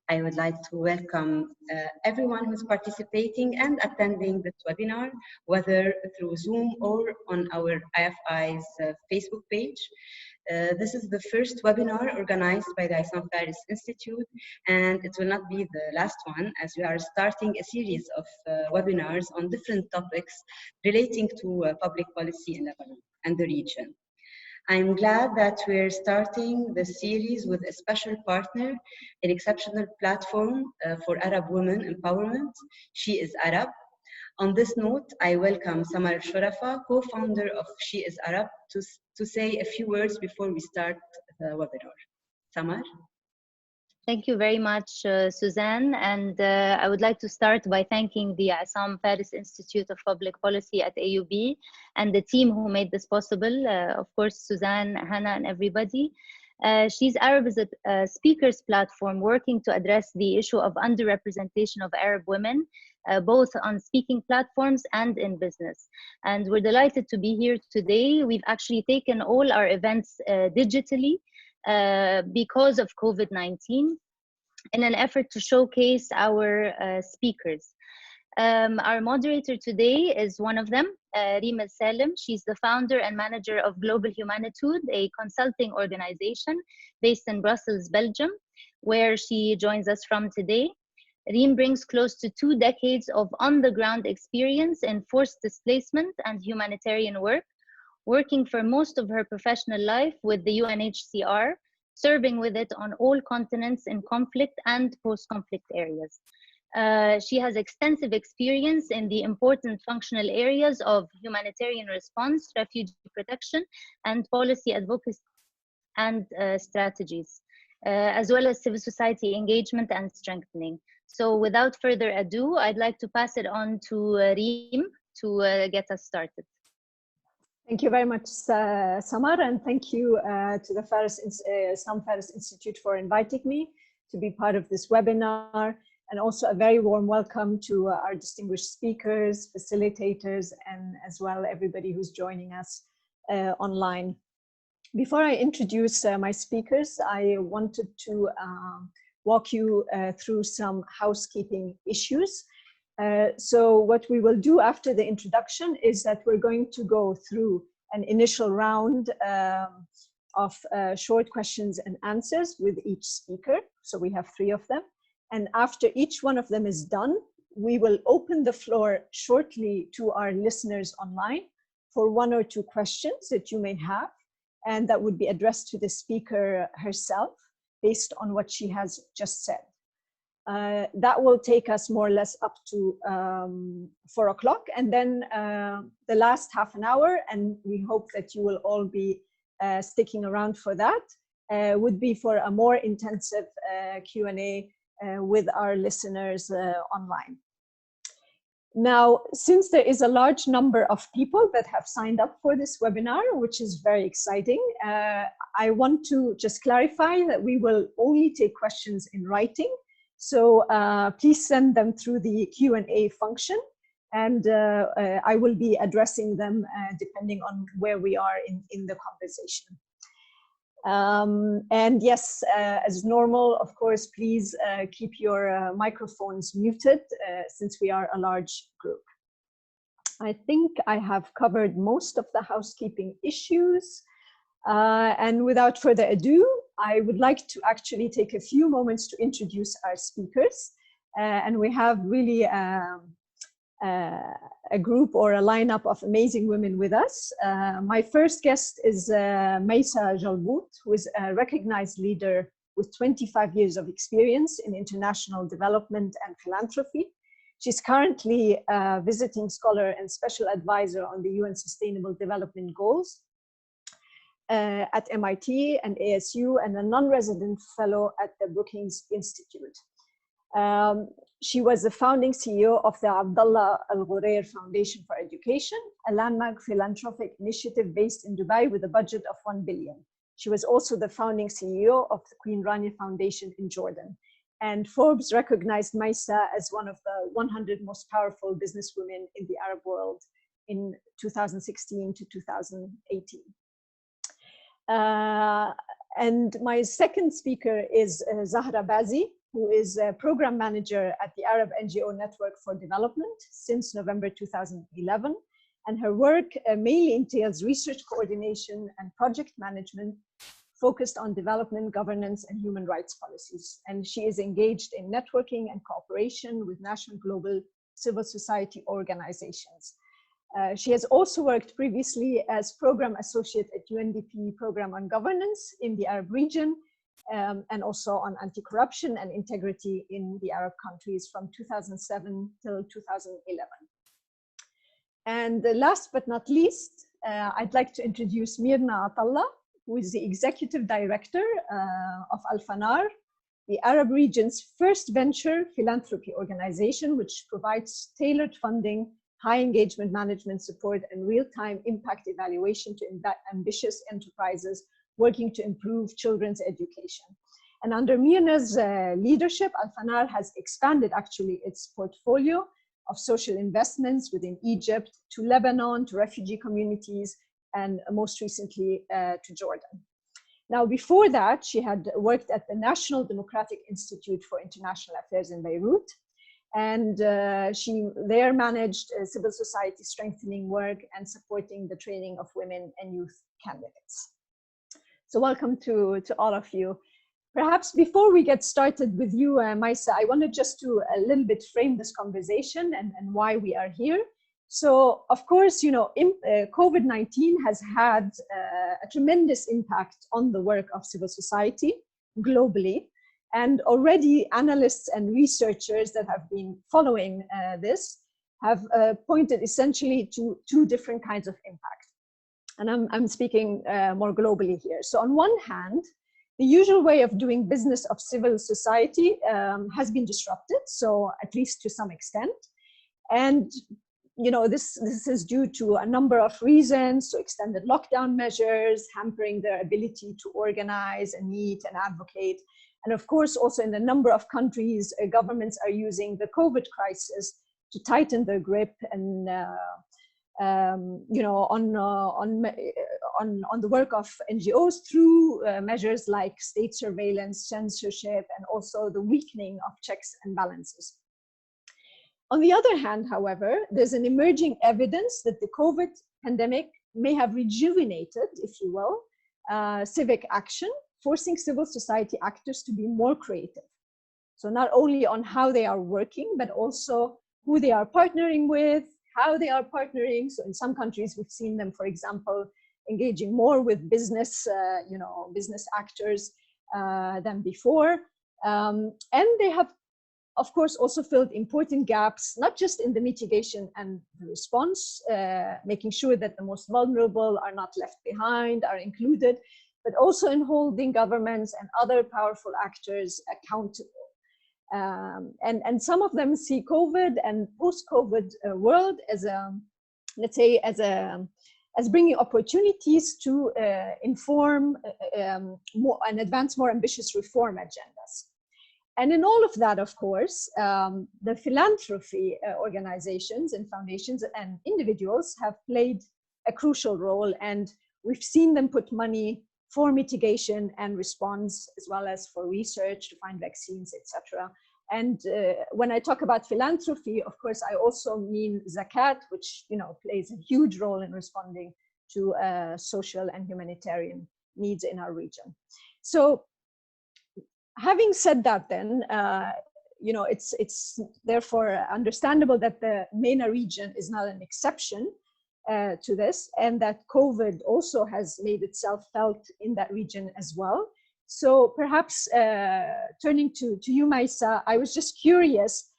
I would like to welcome everyone who's participating and attending this webinar, whether through Zoom or on our IFI's Facebook page. This is the first webinar organized by the Issam Fares Institute, and it will not be the last one, as we are starting a series of webinars on different topics relating to public policy in Lebanon and the region. I'm glad that we're starting the series with a special partner, an exceptional platform for Arab women empowerment. She is Arab. On this note, I welcome Samar Shorafa, co-founder of She is Arab, to say a few words before we start the webinar. Samar? Thank you very much, Suzanne. And I would like to start by thanking the Issam Fares Institute of Public Policy at AUB and the team who made this possible. Of course, Suzanne, Hannah, and everybody. She's Arab is a speakers platform working to address the issue of underrepresentation of Arab women, both on speaking platforms and in business. And we're delighted to be here today. We've actually taken all our events digitally because of COVID-19 in an effort to showcase our speakers. Our moderator today is one of them, Reem El Salem. She's the founder and manager of Global Humanitude, a consulting organization based in Brussels, Belgium, where she joins us from today. Reem brings close to 2 decades of on-the-ground experience in forced displacement and humanitarian work, working for most of her professional life with the UNHCR, serving with it on all continents in conflict and post-conflict areas. She has extensive experience in the important functional areas of humanitarian response, refugee protection, and policy advocacy and strategies, as well as civil society engagement and strengthening. So without further ado, I'd like to pass it on to Reem to get us started. Thank you very much, Samar, and thank you to the Issam Fares Institute for inviting me to be part of this webinar, and also a very warm welcome to our distinguished speakers, facilitators, and as well everybody who's joining us online. Before I introduce my speakers, I wanted to walk you through some housekeeping issues. So what we will do after the introduction is that we're going to go through an initial round of short questions and answers with each speaker. So we have 3 of them. And after each one of them is done, we will open the floor shortly to our listeners online for 1 or 2 questions that you may have. And that would be addressed to the speaker herself based on what she has just said. That will take us more or less up to 4 o'clock, and then the last half an hour, and we hope that you will all be sticking around for that, would be for a more intensive Q&A with our listeners online. Now, since there is a large number of people that have signed up for this webinar, which is very exciting, I want to just clarify that we will only take questions in writing. So please send them through the Q&A function, and I will be addressing them depending on where we are in the conversation. And yes, as normal, of course, please keep your microphones muted since we are a large group. I think I have covered most of the housekeeping issues. And without further ado, I would like to actually take a few moments to introduce our speakers. And we have really a group or a lineup of amazing women with us. My first guest is Maysa Jalbout, who is a recognized leader with 25 years of experience in international development and philanthropy. She's currently a visiting scholar and special advisor on the UN Sustainable Development Goals at MIT and ASU, and a non-resident fellow at the Brookings Institute. She was the founding CEO of the Abdullah Al Ghurair Foundation for Education, a landmark philanthropic initiative based in Dubai with a budget of 1 billion. She was also the founding CEO of the Queen Rania Foundation in Jordan. And Forbes recognized Maysa as one of the 100 most powerful businesswomen in the Arab world in 2016 to 2018. And my second speaker is Zahra Bazi, who is a program manager at the Arab NGO Network for Development since November 2011. And her work mainly entails research coordination and project management focused on development, governance, and human rights policies. And she is engaged in networking and cooperation with national global civil society organizations. She has also worked previously as program associate at UNDP Program on Governance in the Arab region, and also on anti-corruption and integrity in the Arab countries from 2007 till 2011. And last but not least, I'd like to introduce Mirna Atalla, who is the Executive Director of Al-Fanar, the Arab region's first venture philanthropy organization, which provides tailored funding, high engagement management support, and real-time impact evaluation to ambitious enterprises working to improve children's education. And under Mirna's leadership, Al-Fanar has expanded actually its portfolio of social investments within Egypt, to Lebanon, to refugee communities, and most recently to Jordan. Now, before that, she had worked at the National Democratic Institute for International Affairs in Beirut, and she there managed civil society strengthening work and supporting the training of women and youth candidates. So welcome to all of you. Perhaps before we get started with you, Maisa, I wanted just to a little bit frame this conversation and why we are here. So, of course, you know, COVID-19 has had a tremendous impact on the work of civil society globally. And already analysts and researchers that have been following this have pointed essentially to two different kinds of impact. And I'm speaking more globally here. So on one hand, the usual way of doing business of civil society has been disrupted, so at least to some extent. And you know, this is due to a number of reasons, so extended lockdown measures, hampering their ability to organize and meet and advocate. And of course, also in a number of countries, governments are using the COVID crisis to tighten their grip and you know, on the work of NGOs through measures like state surveillance, censorship, and also the weakening of checks and balances. On the other hand, however, there's an emerging evidence that the COVID pandemic may have rejuvenated, if you will, civic action, forcing civil society actors to be more creative. So not only on how they are working, but also who they are partnering with, how they are partnering. So in some countries, we've seen them, for example, engaging more with business, you know, business actors than before. And they have, of course, also filled important gaps, not just in the mitigation and the response, making sure that the most vulnerable are not left behind, are included, but also in holding governments and other powerful actors accountable. And some of them see COVID and post-COVID world as a, let's say, as bringing opportunities to inform more and advance more ambitious reform agendas. And in all of that, of course, the philanthropy organizations and foundations and individuals have played a crucial role, and we've seen them put money for mitigation and response, as well as for research to find vaccines, etc. And when I talk about philanthropy, of course, I also mean Zakat, which, you know, plays a huge role in responding to social and humanitarian needs in our region. So, having said that, then, you know, it's therefore understandable that the MENA region is not an exception to this, and that COVID also has made itself felt in that region as well. So perhaps turning to you, Maisa, I was just curious,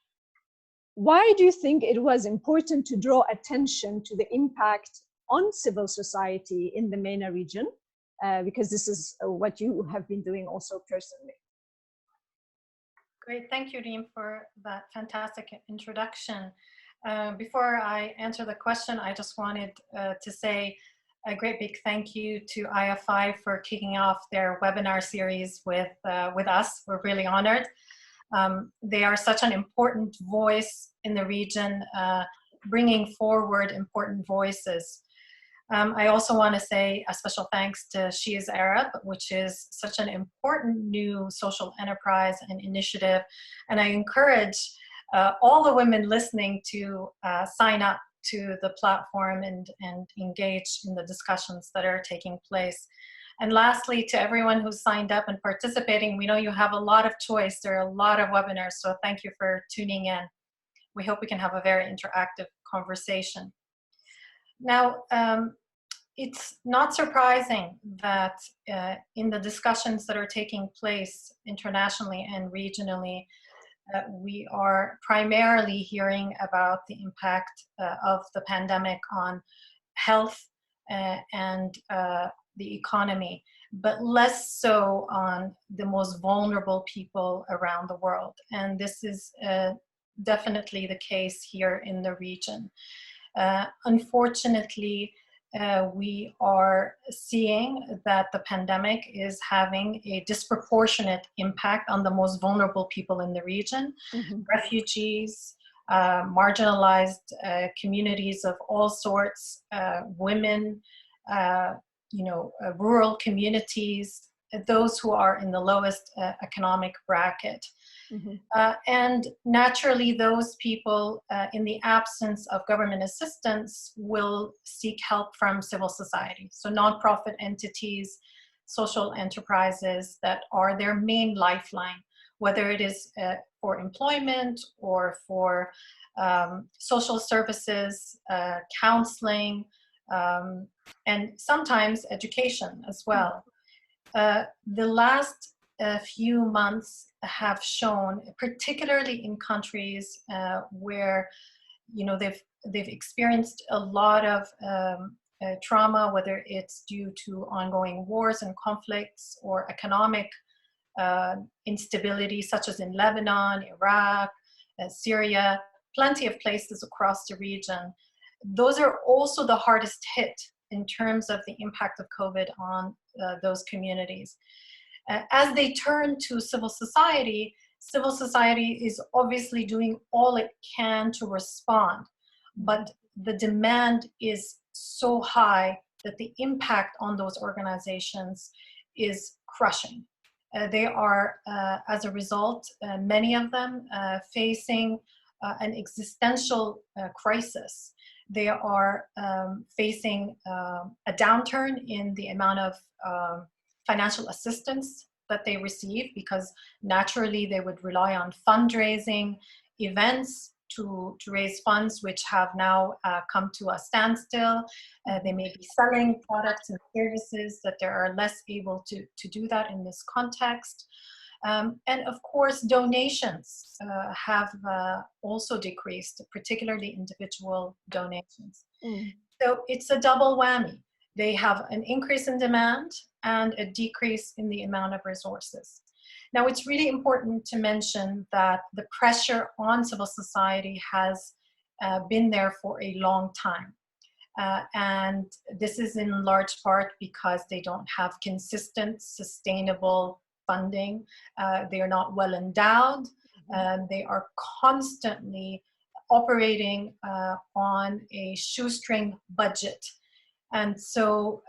why do you think it was important to draw attention to the impact on civil society in the MENA region? Because this is what you have been doing also personally. Great, thank you, Reem, for that fantastic introduction. Before I answer the question, I just wanted to say a great big thank you to IFI for kicking off their webinar series with us. We're really honored. They are such an important voice in the region, bringing forward important voices. I also want to say a special thanks to She is Arab, which is such an important new social enterprise and initiative. And I encourage all the women listening to sign up to the platform and engage in the discussions that are taking place. And lastly, to everyone who's signed up and participating, we know you have a lot of choice. There are a lot of webinars, so thank you for tuning in. We hope we can have a very interactive conversation. Now, it's not surprising that in the discussions that are taking place internationally and regionally, we are primarily hearing about the impact of the pandemic on health and the economy, but less so on the most vulnerable people around the world. And this is definitely the case here in the region. Unfortunately, we are seeing that the pandemic is having a disproportionate impact on the most vulnerable people in the region, refugees, marginalized communities of all sorts, women, rural communities, those who are in the lowest economic bracket. And naturally, those people, in the absence of government assistance, will seek help from civil society. So nonprofit entities, social enterprises that are their main lifeline, whether it is for employment or for social services, counseling, and sometimes education as well. The last few months have shown, particularly in countries where they've experienced a lot of trauma, whether it's due to ongoing wars and conflicts or economic instability, such as in Lebanon, Iraq, Syria, plenty of places across the region. Those are also the hardest hit in terms of the impact of COVID on those communities. As they turn to civil society is obviously doing all it can to respond, but the demand is so high that the impact on those organizations is crushing. They are, as a result, many of them facing an existential crisis. They are facing a downturn in the amount of financial assistance that they receive, because naturally they would rely on fundraising events to raise funds, which have now come to a standstill. They may be selling products and services that they are less able to do that in this context. And of course, donations have also decreased, particularly individual donations. So it's a double whammy. They have an increase in demand and a decrease in the amount of resources. Now, it's really important to mention that the pressure on civil society has been there for a long time. And this is in large part because they don't have consistent, sustainable funding. They are not well endowed. They are constantly operating on a shoestring budget. And so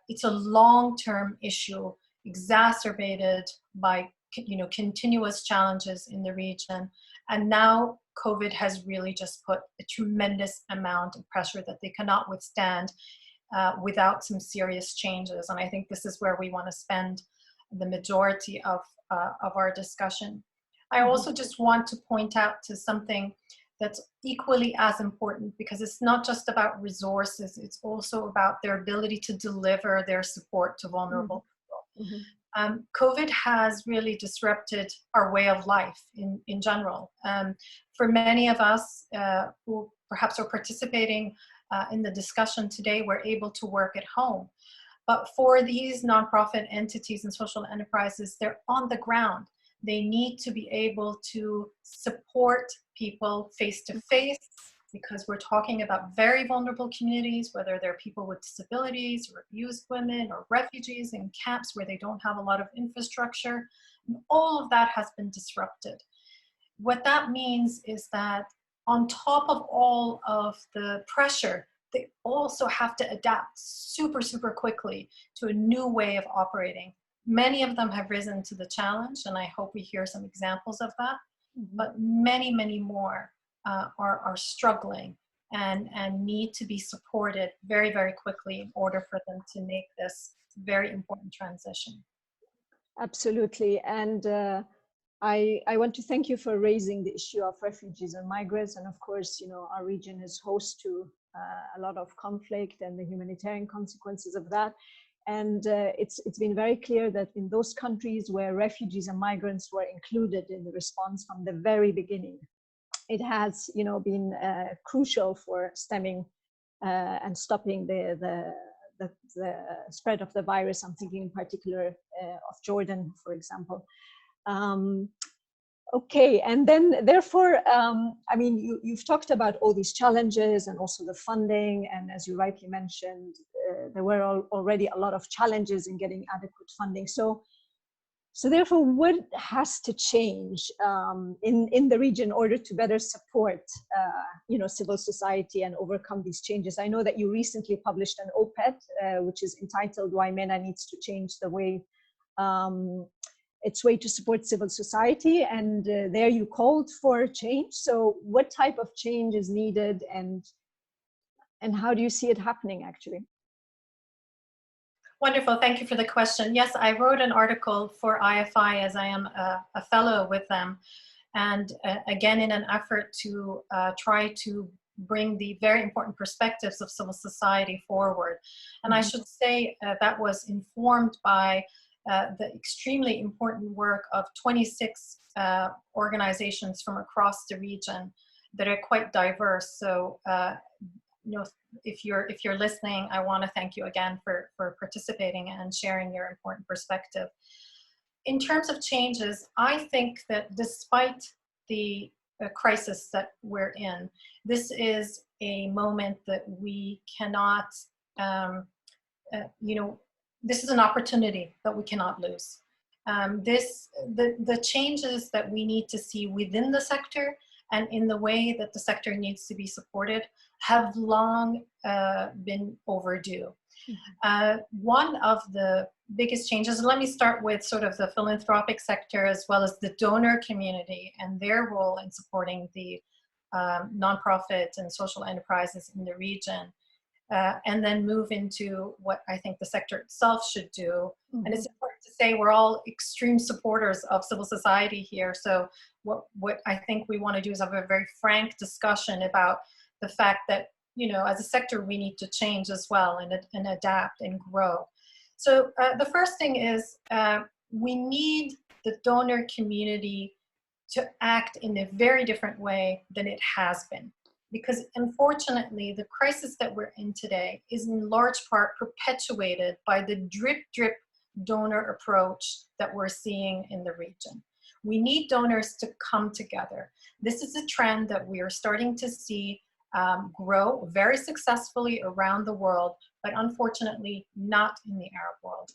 it's a long-term issue exacerbated by continuous challenges in the region. And now COVID has really just put a tremendous amount of pressure that they cannot withstand without some serious changes. And I think this is where we want to spend the majority of our discussion. I also just want to point out to something that's equally as important, because it's not just about resources, it's also about their ability to deliver their support to vulnerable people. COVID has really disrupted our way of life in general. For many of us who perhaps are participating in the discussion today, we're able to work at home. But for these nonprofit entities and social enterprises, they're on the ground. They need to be able to support people face to face, because we're talking about very vulnerable communities, whether they're people with disabilities or abused women or refugees in camps where they don't have a lot of infrastructure. And all of that has been disrupted. What that means is that on top of all of the pressure they also have to adapt super, super quickly to a new way of operating. Many of them have risen to the challenge, and I hope we hear some examples of that. But many, many more are struggling and need to be supported very, very quickly in order for them to make this very important transition. Absolutely. And I want to thank you for raising the issue of refugees and migrants. And of course, you know, our region is host to a lot of conflict and the humanitarian consequences of that. And it's been very clear that in those countries where refugees and migrants were included in the response from the very beginning, it has, you know, been crucial for stemming and stopping the spread of the virus. I'm thinking in particular of Jordan, for example. Okay, and then therefore, I mean, you've talked about all these challenges and also the funding, and as you rightly mentioned, there were already a lot of challenges in getting adequate funding. So therefore, what has to change in the region in order to better support, you know, civil society and overcome these changes? I know that you recently published an op-ed, which is entitled "Why MENA Needs to Change the Way." Its way to support civil society, and there you called for change. So what type of change is needed, and how do you see it happening actually? Wonderful, thank you for the question. Yes, I wrote an article for IFI as I am a fellow with them. And again, in an effort to try to bring the very important perspectives of civil society forward. And I should say that was informed by the extremely important work of 26 organizations from across the region that are quite diverse. So, you know, if you're listening, I want to thank you again for participating and sharing your important perspective. In terms of changes, I think that despite the crisis that we're in, this is a moment that we cannot, you know, this is an opportunity that we cannot lose. The changes that we need to see within the sector and in the way that the sector needs to be supported have long been overdue. One of the biggest changes, let me start with sort of the philanthropic sector as well as the donor community and their role in supporting the nonprofit and social enterprises in the region. And then move into what I think the sector itself should do. And it's important to say we're all extreme supporters of civil society here. So what I think we want to do is have a very frank discussion about the fact that, you know, as a sector, we need to change as well and adapt and grow. So the first thing is we need the donor community to act in a very different way than it has been. Because unfortunately, the crisis that we're in today is in large part perpetuated by the drip donor approach that we're seeing in the region. We need donors to come together. This is a trend that we are starting to see grow very successfully around the world, but unfortunately not in the Arab world.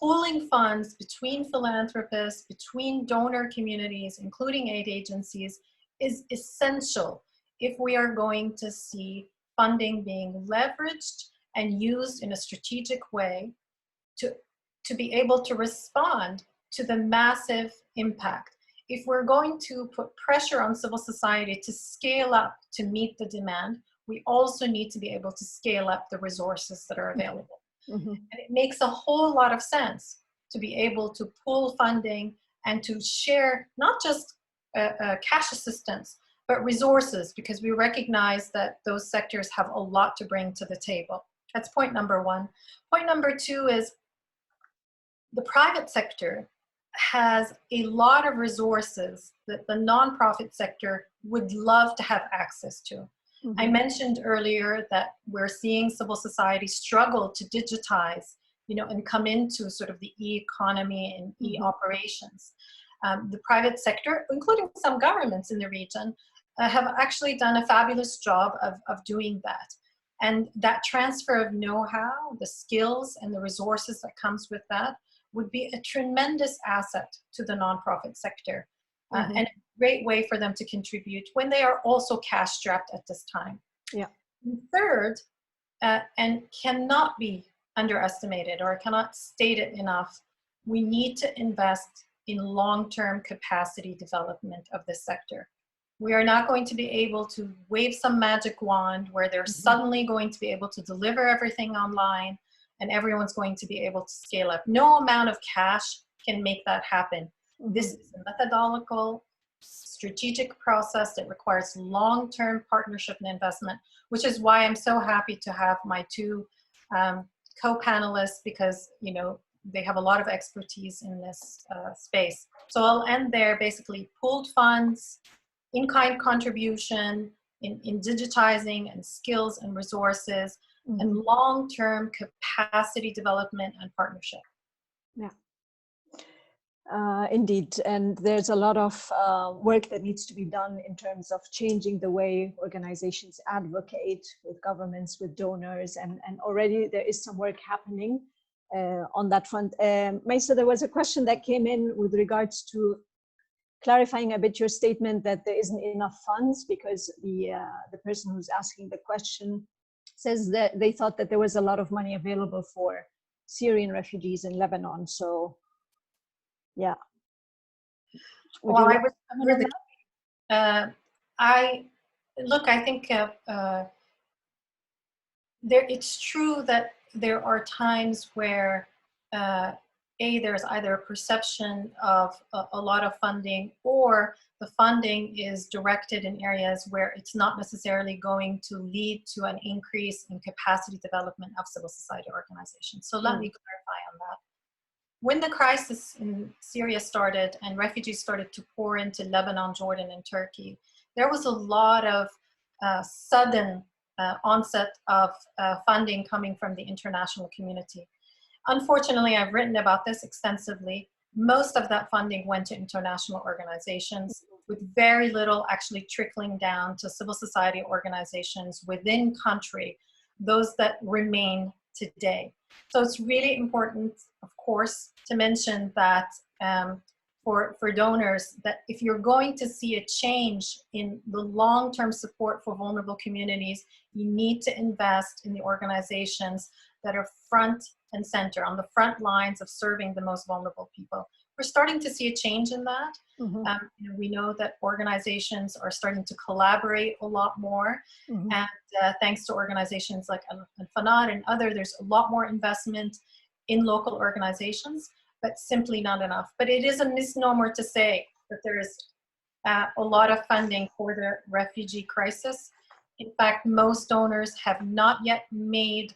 Pooling funds between philanthropists, between donor communities, including aid agencies, is essential if we are going to see funding being leveraged and used in a strategic way to be able to respond to the massive impact. If we're going to put pressure on civil society to scale up to meet the demand, we also need to be able to scale up the resources that are available. And it makes a whole lot of sense to be able to pool funding and to share not just cash assistance, but resources, because we recognize that those sectors have a lot to bring to the table. That's point number one. Point number two is the private sector has a lot of resources that the nonprofit sector would love to have access to. I mentioned earlier that we're seeing civil society struggle to digitize, you know, and come into sort of the e-economy and e-operations. The private sector, including some governments in the region, have actually done a fabulous job of doing that. And that transfer of know-how, the skills and the resources that comes with that would be a tremendous asset to the nonprofit sector and a great way for them to contribute when they are also cash strapped at this time. And third, and cannot be underestimated or cannot state it enough, we need to invest in long-term capacity development of this sector. We are not going to be able to wave some magic wand where they're suddenly going to be able to deliver everything online and everyone's going to be able to scale up. No amount of cash can make that happen. This is a methodological, strategic process that requires long-term partnership and investment, which is why I'm so happy to have my two co-panelists, because they have a lot of expertise in this space. So I'll end there. Basically, pooled funds, in-kind contribution, in digitizing and skills and resources, and long-term capacity development and partnership. Yeah. Indeed, and there's a lot of work that needs to be done in terms of changing the way organizations advocate with governments, with donors, and already there is some work happening on that front. Maisa, there was a question that came in with regards to clarifying a bit your statement that there isn't enough funds, because the person who's asking the question says that they thought that there was a lot of money available for Syrian refugees in Lebanon. So, yeah. Well, I would really, I think it's true that there are times where there's either a perception of a lot of funding, or the funding is directed in areas where it's not necessarily going to lead to an increase in capacity development of civil society organizations. So let me clarify on that. When the crisis in Syria started and refugees started to pour into Lebanon, Jordan, and Turkey, there was a lot of sudden onset of funding coming from the international community. Unfortunately, I've written about this extensively. Most of that funding went to international organizations, with very little actually trickling down to civil society organizations within country, those that remain today. So it's really important, of course, to mention that for donors, that if you're going to see a change in the long-term support for vulnerable communities, you need to invest in the organizations that are front and center, on the front lines of serving the most vulnerable people. We're starting to see a change in that. We know that organizations are starting to collaborate a lot more. And thanks to organizations like Al-Fanar and others, there's a lot more investment in local organizations, but simply not enough. But it is a misnomer to say that there is a lot of funding for the refugee crisis. In fact, most donors have not yet made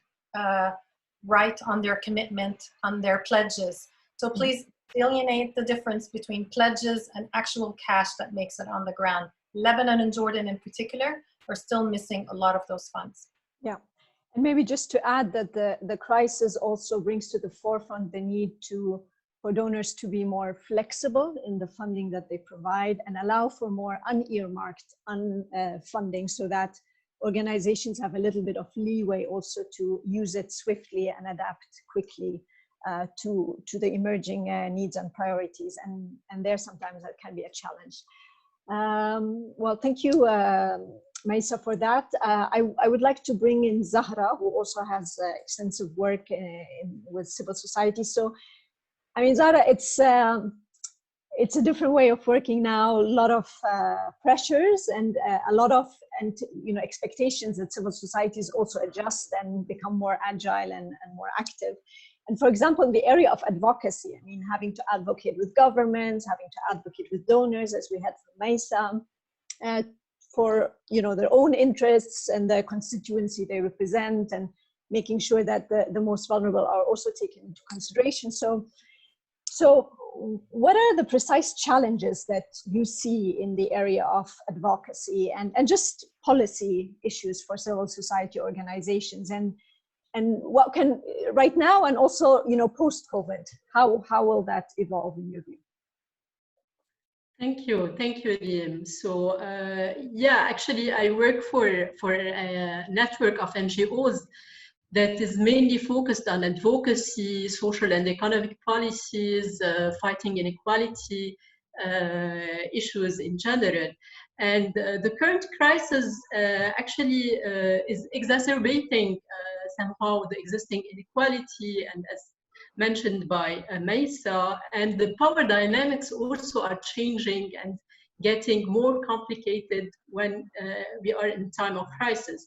right on their commitment, on their pledges. So please delineate the difference between pledges and actual cash that makes it on the ground. Lebanon and Jordan in particular are still missing a lot of those funds. Yeah, and maybe just to add that the crisis also brings to the forefront the need for donors to be more flexible in the funding that they provide and allow for more unearmarked funding, so that organizations have a little bit of leeway also to use it swiftly and adapt quickly to the emerging needs and priorities. And there sometimes that can be a challenge. Well, thank you, Maisa, for that. I would like to bring in Zahra, who also has extensive work with civil society. So, I mean, Zahra, it's a different way of working now, a lot of pressures and a lot of expectations that civil societies also adjust and become more agile and more active. And for example, in the area of advocacy, I mean, having to advocate with governments, having to advocate with donors, as we had from Maisa, for their own interests and the constituency they represent, and making sure that the most vulnerable are also taken into consideration. So what are the precise challenges that you see in the area of advocacy and just policy issues for civil society organizations, and what can, right now and also post-COVID, how will that evolve in your view? Thank you, Liam. So yeah, actually I work for a network of NGOs that is mainly focused on advocacy, social and economic policies, fighting inequality, issues in general. And the current crisis actually is exacerbating somehow the existing inequality, and as mentioned by Maysa, and the power dynamics also are changing and getting more complicated when we are in time of crisis.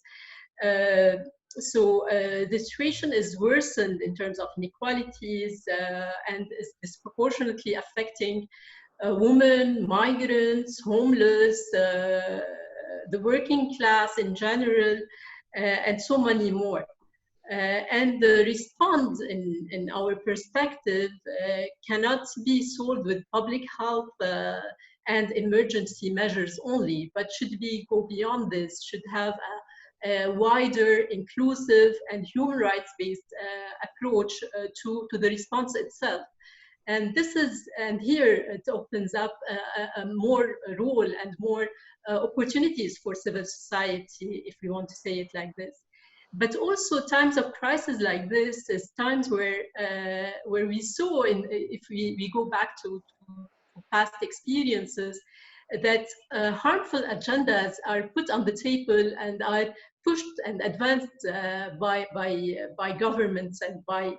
So the situation is worsened in terms of inequalities and is disproportionately affecting women, migrants, homeless, the working class in general, and so many more. And the response in our perspective cannot be solved with public health and emergency measures only, but should go beyond this, should have a wider, inclusive, and human rights-based approach to the response itself. And here it opens up a more role and more opportunities for civil society, if we want to say it like this. But also times of crisis like this is times where we saw, if we go back to past experiences, that harmful agendas are put on the table and are pushed and advanced by governments and by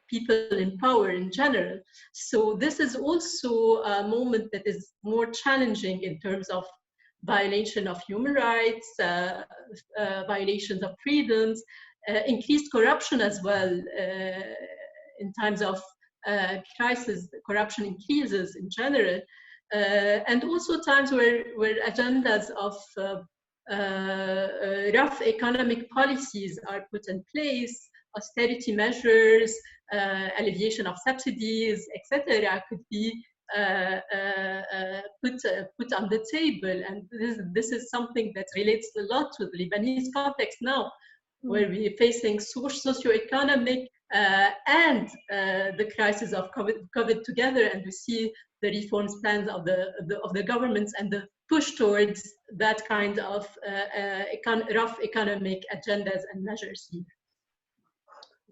people in power in general. So this is also a moment that is more challenging in terms of violation of human rights, violations of freedoms, increased corruption as well. In times of crisis, corruption increases in general, and also times where agendas of rough economic policies are put in place, austerity measures, alleviation of subsidies, etc., could be put on the table. And this is something that relates a lot to the Lebanese context now, where we're facing socio-economic and the crisis of COVID together, and we see the reforms plans of the governments and the push towards that kind of rough economic agendas and measures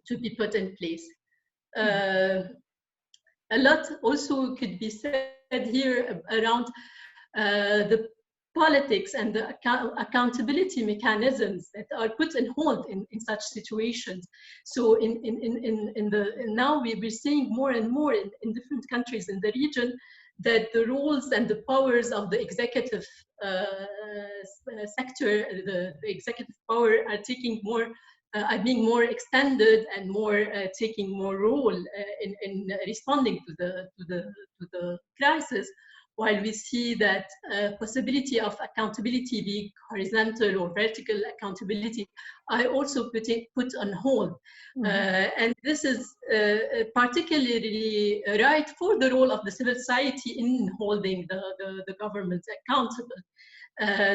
to be put in place. A lot also could be said here around the politics and the accountability mechanisms that are put on hold in such situations. So now we're seeing more and more in different countries in the region that the roles and the powers of the executive sector, the executive power, are taking more. Are being more extended and more taking more role in responding to the crisis, while we see that possibility of accountability, be horizontal or vertical accountability, are also put on hold. And this is particularly right for the role of the civil society in holding the government accountable.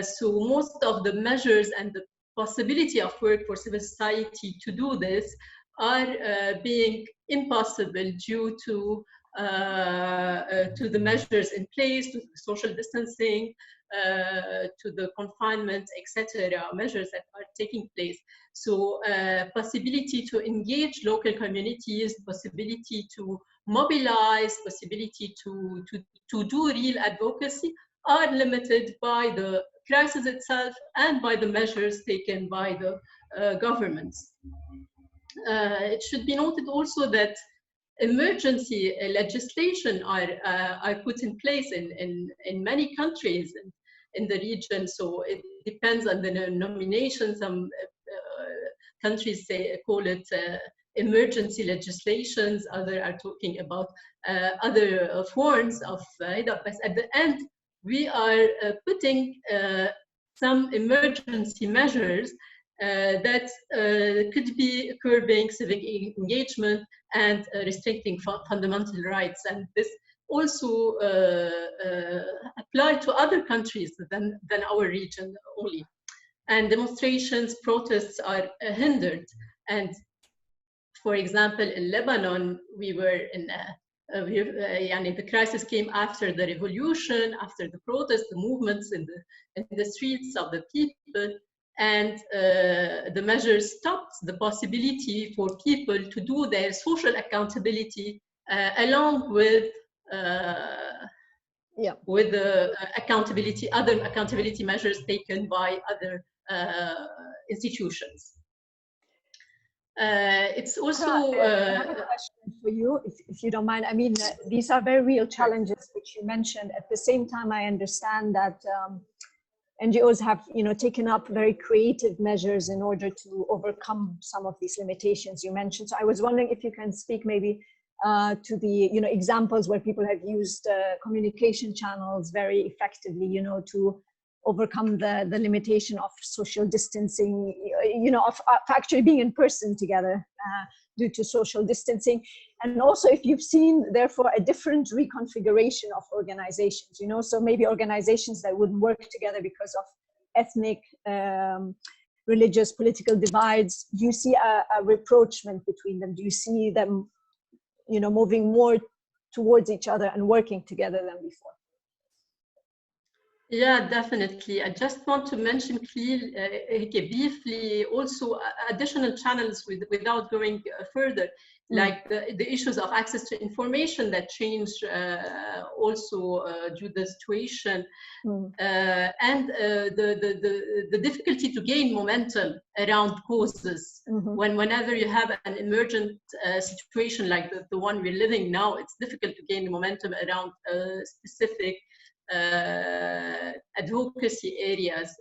So most of the measures and the possibility of work for civil society to do this are being impossible due to the measures in place, to the social distancing, to the confinement, etc., measures that are taking place. So possibility to engage local communities, possibility to mobilize, possibility to do real advocacy are limited by the crisis itself and by the measures taken by the governments. It should be noted also that emergency legislation are put in place in many countries in the region. So it depends on the nomination. Some countries call it emergency legislations. Others are talking about other forms of but at the end, we are putting some emergency measures that could be curbing civic engagement and restricting fundamental rights. And this also apply to other countries than our region only. And demonstrations, protests are hindered. And for example, in Lebanon, we were in the crisis came after the revolution, after the protests, the movements in the streets of the people, and the measures stopped the possibility for people to do their social accountability along with with the other accountability measures taken by other institutions. It's also I have a question for you, if you don't mind. I mean, these are very real challenges which you mentioned. At the same time, I understand that NGOs have, taken up very creative measures in order to overcome some of these limitations you mentioned. So I was wondering if you can speak maybe to the, examples where people have used communication channels very effectively, to overcome the limitation of social distancing, of actually being in person together due to social distancing. And also if you've seen, therefore, a different reconfiguration of organizations, so maybe organizations that wouldn't work together because of ethnic, religious, political divides. Do you see a rapprochement between them? Do you see them, moving more towards each other and working together than before? Yeah, definitely. I just want to mention briefly also additional channels without going further, like the issues of access to information that changed also due to the situation, and the difficulty to gain momentum around causes. Whenever you have an emergent situation like the one we're living now, it's difficult to gain momentum around specific advocacy areas,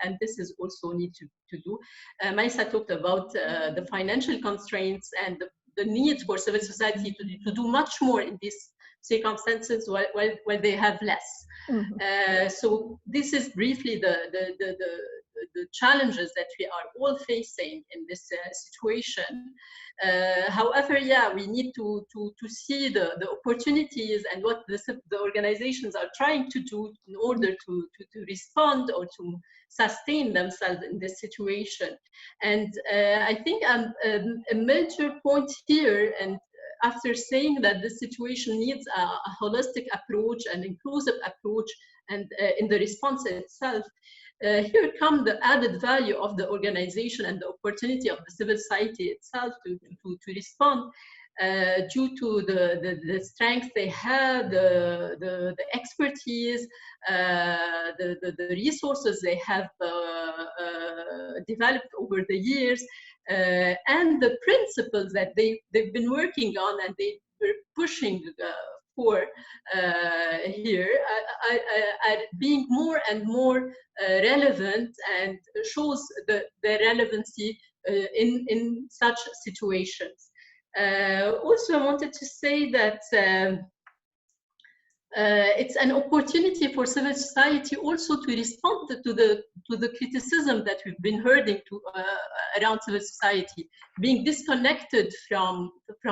and this is also need to do. Maisa talked about the financial constraints and the need for civil society to do much more in these circumstances while they have less. So this is briefly the challenges that we are all facing in this situation. However, yeah, we need to see the opportunities and what the organizations are trying to do in order to respond or to sustain themselves in this situation. And I think a major point here, and after saying that the situation needs a holistic approach and inclusive approach, and in the response itself, here come the added value of the organization and the opportunity of the civil society itself to respond due to the strength they have, the expertise, the resources they have developed over the years, and the principles that they've been working on and they were pushing for here are being more and more relevant, and shows the relevancy in such situations. Also, I wanted to say that it's an opportunity for civil society also to respond to the criticism that we've been hearing around civil society, being disconnected from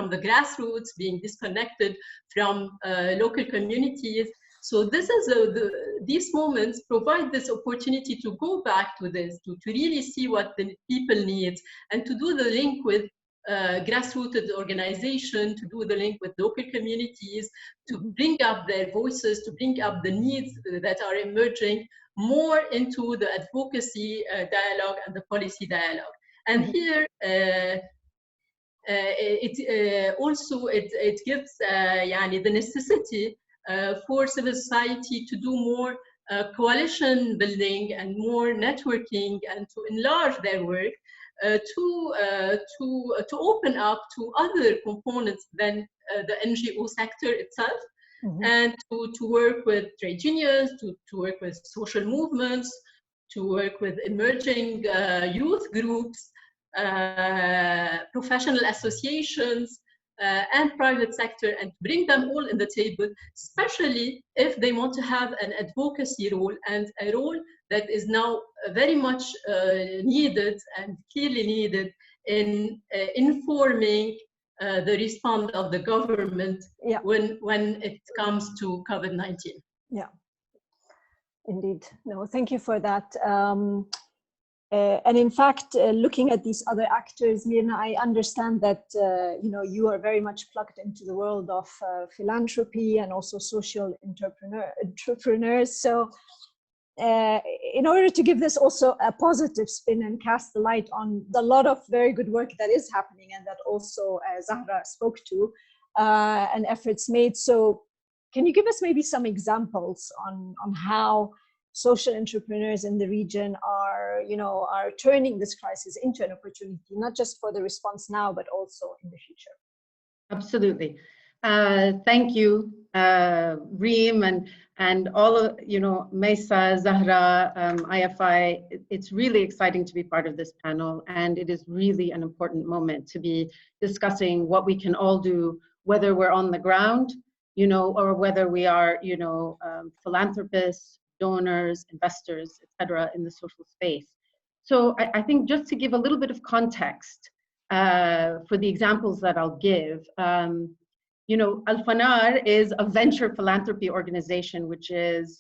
the grassroots, being disconnected from local communities. So this is these moments provide this opportunity to go back to this, to really see what the people need, and to do the link with grassroots organization, to do the link with local communities, to bring up their voices, to bring up the needs that are emerging more into the advocacy dialogue and the policy dialogue. And here, it gives the necessity for civil society to do more coalition building and more networking, and to enlarge their work, to open up to other components than the NGO sector itself, and to work with trade unions, to work with social movements, to work with emerging youth groups, professional associations, and private sector, and bring them all in the table, especially if they want to have an advocacy role, and a role that is now very much needed and clearly needed in informing the response of the government when it comes to COVID-19. Yeah, indeed. No, thank you for that. And in fact, looking at these other actors, Mirna, I understand that you are very much plugged into the world of philanthropy and also social entrepreneurs. So in order to give this also a positive spin and cast the light on the lot of very good work that is happening, and that also Zahra spoke to, and efforts made. So Can you give us maybe some examples on how social entrepreneurs in the region are, are turning this crisis into an opportunity, not just for the response now, but also in the future? Absolutely. Thank you, Reem, and all of, Mesa, Zahra, IFI. It's really exciting to be part of this panel, and it is really an important moment to be discussing what we can all do, whether we're on the ground, or whether we are, philanthropists, donors, investors, etc., in the social space. So I think just to give a little bit of context for the examples that I'll give, Al-Fanar is a venture philanthropy organization, which is,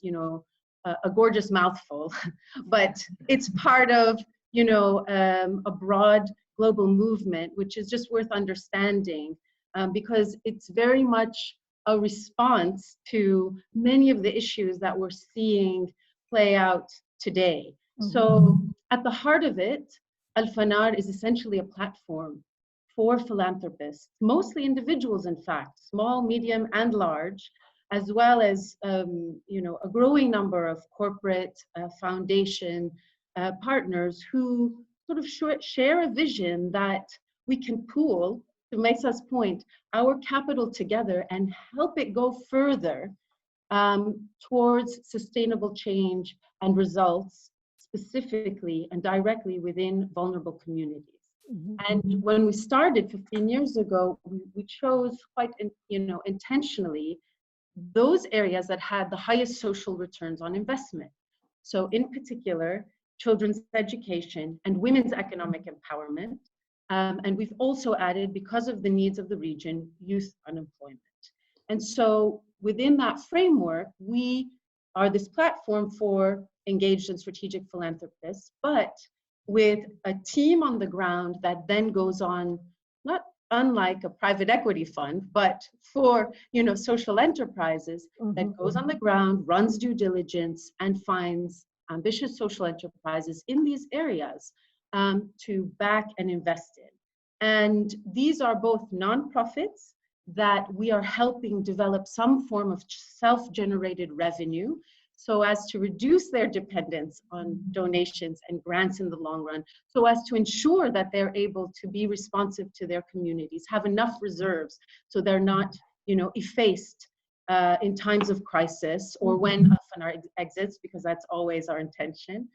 a gorgeous mouthful, but it's part of, a broad global movement, which is just worth understanding because it's very much a response to many of the issues that we're seeing play out today. Mm-hmm. So at the heart of it, Al-Fanar is essentially a platform for philanthropists, mostly individuals, in fact, small, medium, and large, as well as a growing number of corporate foundation partners who sort of share a vision that we can pool, to Mesa's point, our capital together and help it go further towards sustainable change and results, specifically and directly within vulnerable communities. Mm-hmm. And when we started 15 years ago, we chose quite, intentionally those areas that had the highest social returns on investment. So in particular, children's education and women's economic empowerment. And we've also added, because of the needs of the region, youth unemployment. And so within that framework, we are this platform for engaged and strategic philanthropists, but with a team on the ground that then goes on, not unlike a private equity fund, but for social enterprises, mm-hmm. that goes on the ground, runs due diligence, and finds ambitious social enterprises in these areas to back and invest in. And these are both nonprofits that we are helping develop some form of self-generated revenue so as to reduce their dependence on donations and grants in the long run, so as to ensure that they're able to be responsive to their communities, have enough reserves so they're not, effaced in times of crisis or when Al-Fanar exits, because that's always our intention,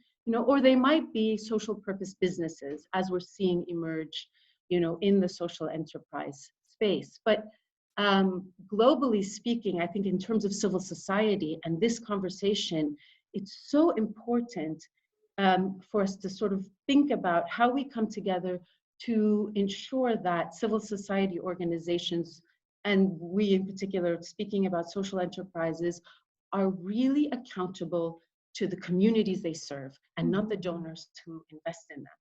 or they might be social purpose businesses, as we're seeing emerge, in the social enterprise space. But globally speaking, I think in terms of civil society and this conversation, it's so important for us to sort of think about how we come together to ensure that civil society organizations, and we in particular, speaking about social enterprises, are really accountable to the communities they serve and not the donors who invest in them.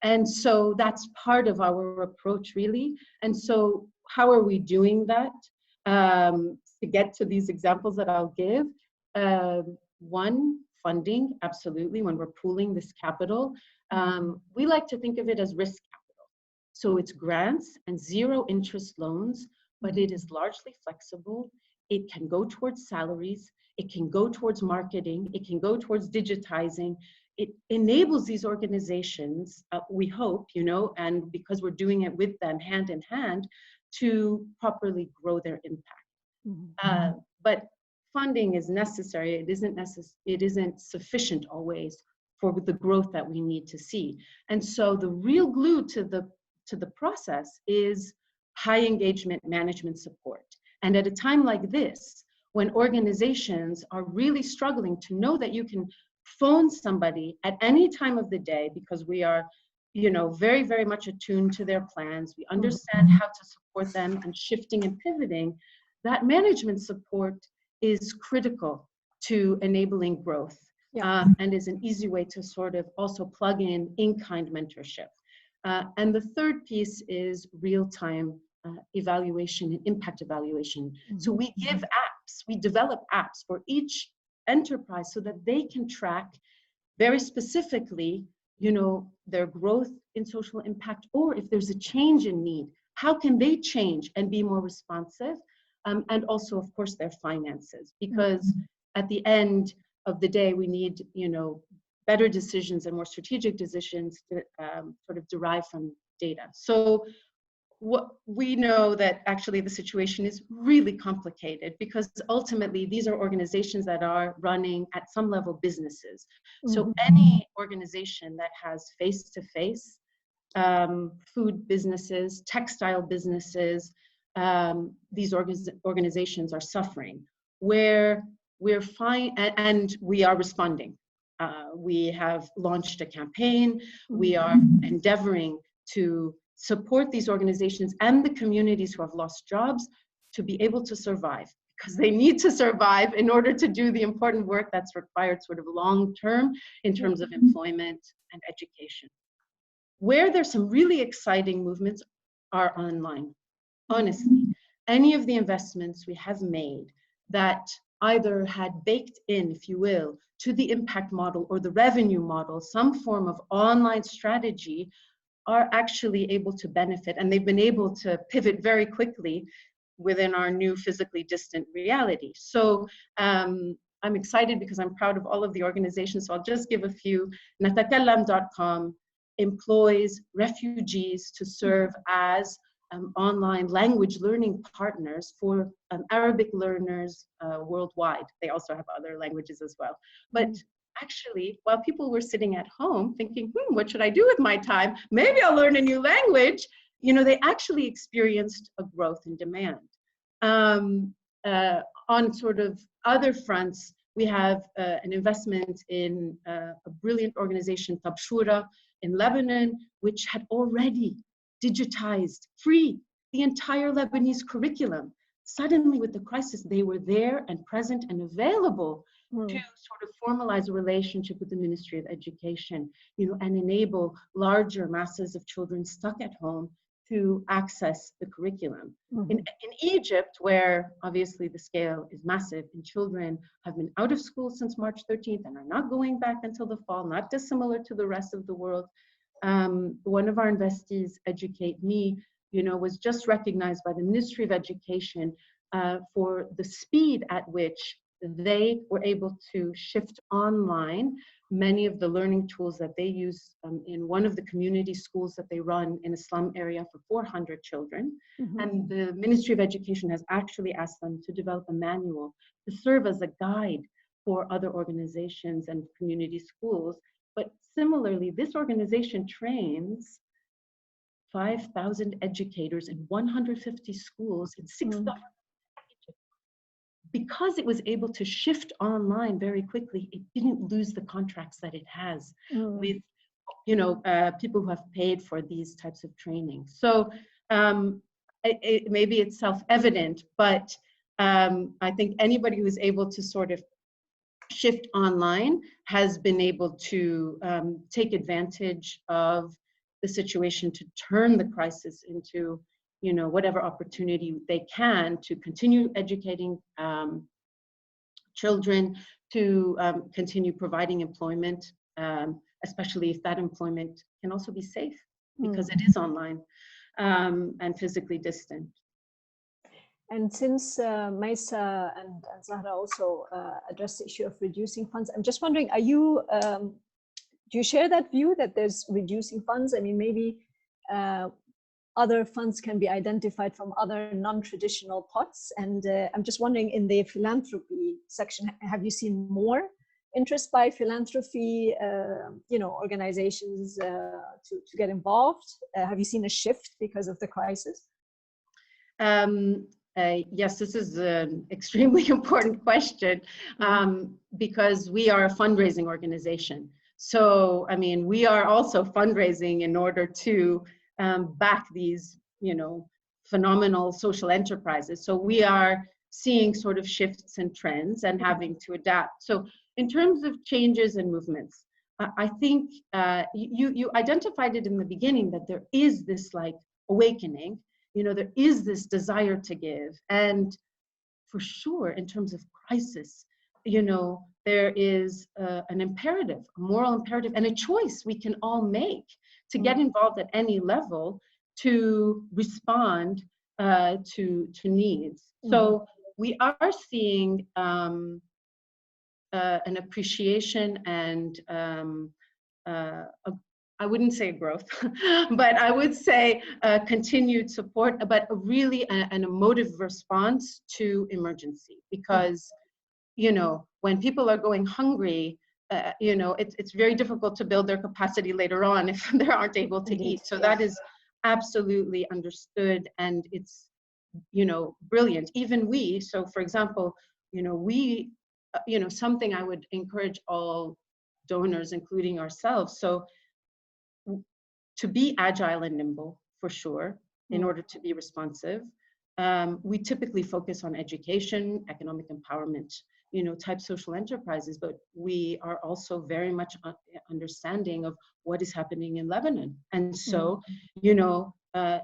And so that's part of our approach, really. And so how are we doing that? To get to these examples that I'll give, one, funding, absolutely, when we're pooling this capital. We like to think of it as risk capital. So it's grants and zero interest loans, but it is largely flexible. It can go towards salaries. It can go towards marketing. It can go towards digitizing. It enables these organizations, we hope, and because we're doing it with them hand in hand, to properly grow their impact. Mm-hmm. But funding is necessary. It isn't sufficient always for the growth that we need to see. And so the real glue to the process is high engagement management support. And at a time like this, when organizations are really struggling to know that you can phone somebody at any time of the day, because we are, very, very much attuned to their plans. We understand how to support them and shifting and pivoting. That management support is critical to enabling growth, and is an easy way to sort of also plug in-kind mentorship. And the third piece is real-time evaluation and impact evaluation. Mm-hmm. So we give apps, we develop apps for each enterprise so that they can track very specifically, their growth in social impact, or if there's a change in need, how can they change and be more responsive? and also, of course, their finances, because at the end of the day, we need, better decisions and more strategic decisions to sort of derive from data. So what we know that actually the situation is really complicated, because ultimately these are organizations that are running at some level businesses. So any organization that has face-to-face food businesses, textile businesses, these organizations are suffering, where we're fine, and we are responding. We have launched a campaign. We are endeavoring to support these organizations and the communities who have lost jobs to be able to survive, because they need to survive in order to do the important work that's required sort of long term in terms of employment and education. Where there's some really exciting movements are online. Honestly, any of the investments we have made that either had baked in, if you will, to the impact model or the revenue model, some form of online strategy, are actually able to benefit, and they've been able to pivot very quickly within our new physically distant reality. So I'm excited because I'm proud of all of the organizations. So I'll just give a few. Natakallam.com employs refugees to serve as online language learning partners for Arabic learners worldwide. They also have other languages as well. But actually, while people were sitting at home thinking, what should I do with my time? Maybe I'll learn a new language. They actually experienced a growth in demand. On sort of other fronts, we have an investment in a brilliant organization, Tabshura, in Lebanon, which had already digitized free the entire Lebanese curriculum. Suddenly, with the crisis, they were there and present and available to sort of formalize a relationship with the Ministry of Education, and enable larger masses of children stuck at home to access the curriculum. In Egypt, where obviously the scale is massive and children have been out of school since March 13th and are not going back until the fall, not dissimilar to the rest of the world, one of our investees, Educate Me, was just recognized by the Ministry of Education for the speed at which they were able to shift online many of the learning tools that they use in one of the community schools that they run in a slum area for 400 children. And the Ministry of Education has actually asked them to develop a manual to serve as a guide for other organizations and community schools. But similarly, this organization trains 5,000 educators in 150 schools in 6 governments. Because it was able to shift online very quickly, it didn't lose the contracts that it has with, people who have paid for these types of training. So maybe it's self-evident, but I think anybody who's able to sort of shift online has been able to take advantage of the situation to turn the crisis into whatever opportunity they can to continue educating children, to continue providing employment, especially if that employment can also be safe, because it is online and physically distant. And since Maisa and Zahra also addressed the issue of reducing funds, I'm just wondering, do you share that view that there's reducing funds? I mean, maybe other funds can be identified from other non-traditional pots. And I'm just wondering, in the philanthropy section, have you seen more interest by philanthropy, organizations to get involved? Have you seen a shift because of the crisis? Yes, this is an extremely important question because we are a fundraising organization. So, I mean, we are also fundraising in order to back these, phenomenal social enterprises. So we are seeing sort of shifts and trends and having to adapt. So in terms of changes and movements, I think you identified it in the beginning that there is this like awakening, there is this desire to give. And for sure, in terms of crisis, there is an imperative, a moral imperative, and a choice we can all make to get involved at any level to respond to needs. So we are seeing an appreciation and I wouldn't say growth, but I would say continued support, but really an emotive response to emergency. Because, you know, when people are going hungry, you know, it's very difficult to build their capacity later on if they aren't able to eat. So that is absolutely understood, and it's, you know, brilliant. Even we, so for example, you know, we, you know, something I would encourage all donors, including ourselves, so to be agile and nimble, for sure, in order to be responsive. We typically focus on education, economic empowerment, you know, type social enterprises, but we are also very much understanding of what is happening in Lebanon. And so, you know,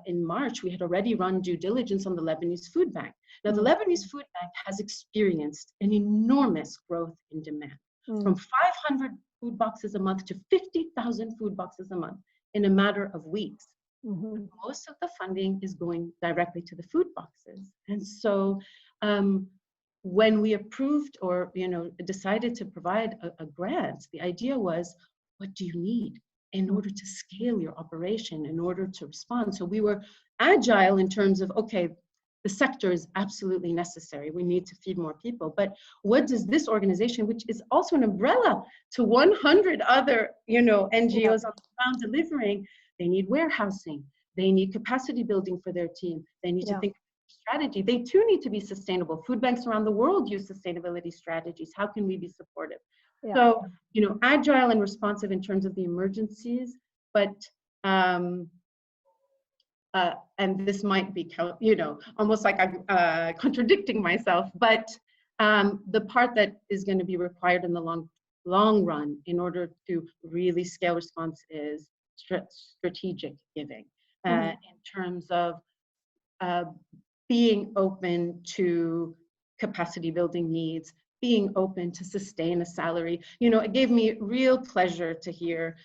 in March, we had already run due diligence on the Lebanese Food Bank. Now, the Lebanese Food Bank has experienced an enormous growth in demand, from 500 food boxes a month to 50,000 food boxes a month in a matter of weeks. Most of the funding is going directly to the food boxes. And so when we approved or, you know, decided to provide a grant, the idea was, what do you need in order to scale your operation, in order to respond? So we were agile in terms of, okay, the sector is absolutely necessary. We need to feed more people. But what does this organization, which is also an umbrella to 100 other, you know, NGOs on the ground delivering, they need warehousing, they need capacity building for their team, they need to think strategy. They too need to be sustainable. Food banks around the world use sustainability strategies. How can we be supportive? So, you know, agile and responsive in terms of the emergencies, but and this might be, you know, almost like I'm contradicting myself, but the part that is going to be required in the long run in order to really scale response is strategic giving, in terms of being open to capacity building needs, being open to sustain a salary. You know, it gave me real pleasure to hear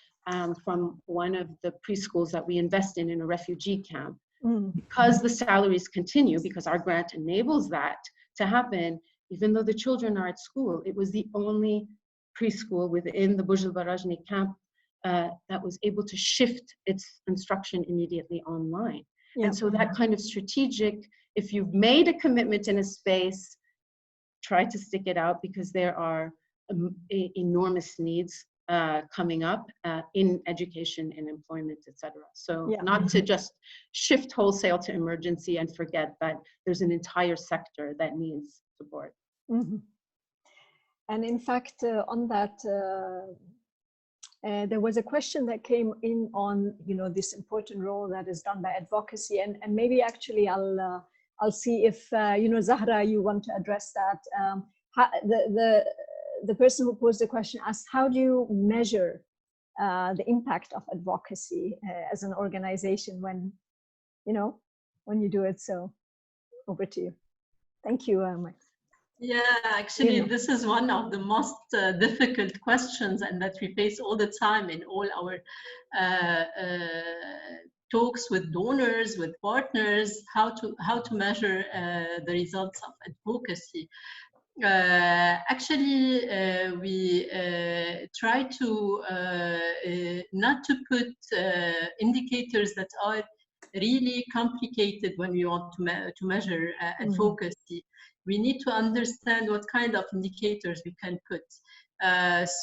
from one of the preschools that we invest in a refugee camp. Because the salaries continue, because our grant enables that to happen, even though the children are at school. It was the only preschool within the Burj Al Barajni camp that was able to shift its instruction immediately online. And so that kind of strategic, if you've made a commitment in a space, try to stick it out, because there are enormous needs coming up in education and employment, etc. So not to just shift wholesale to emergency and forget that there's an entire sector that needs support. And in fact, on that, there was a question that came in on, you know, this important role that is done by advocacy, and maybe actually I'll see if you know, Zahra, you want to address that. The person who posed the question asked, how do you measure the impact of advocacy as an organization when, you know, when you do it? So over to you. Thank you, Max. Yeah, actually, this is one of the most difficult questions, and that we face all the time in all our talks with donors, with partners, how to measure the results of advocacy. Actually, we try to not to put indicators that are really complicated when we want to measure advocacy. We need to understand what kind of indicators we can put.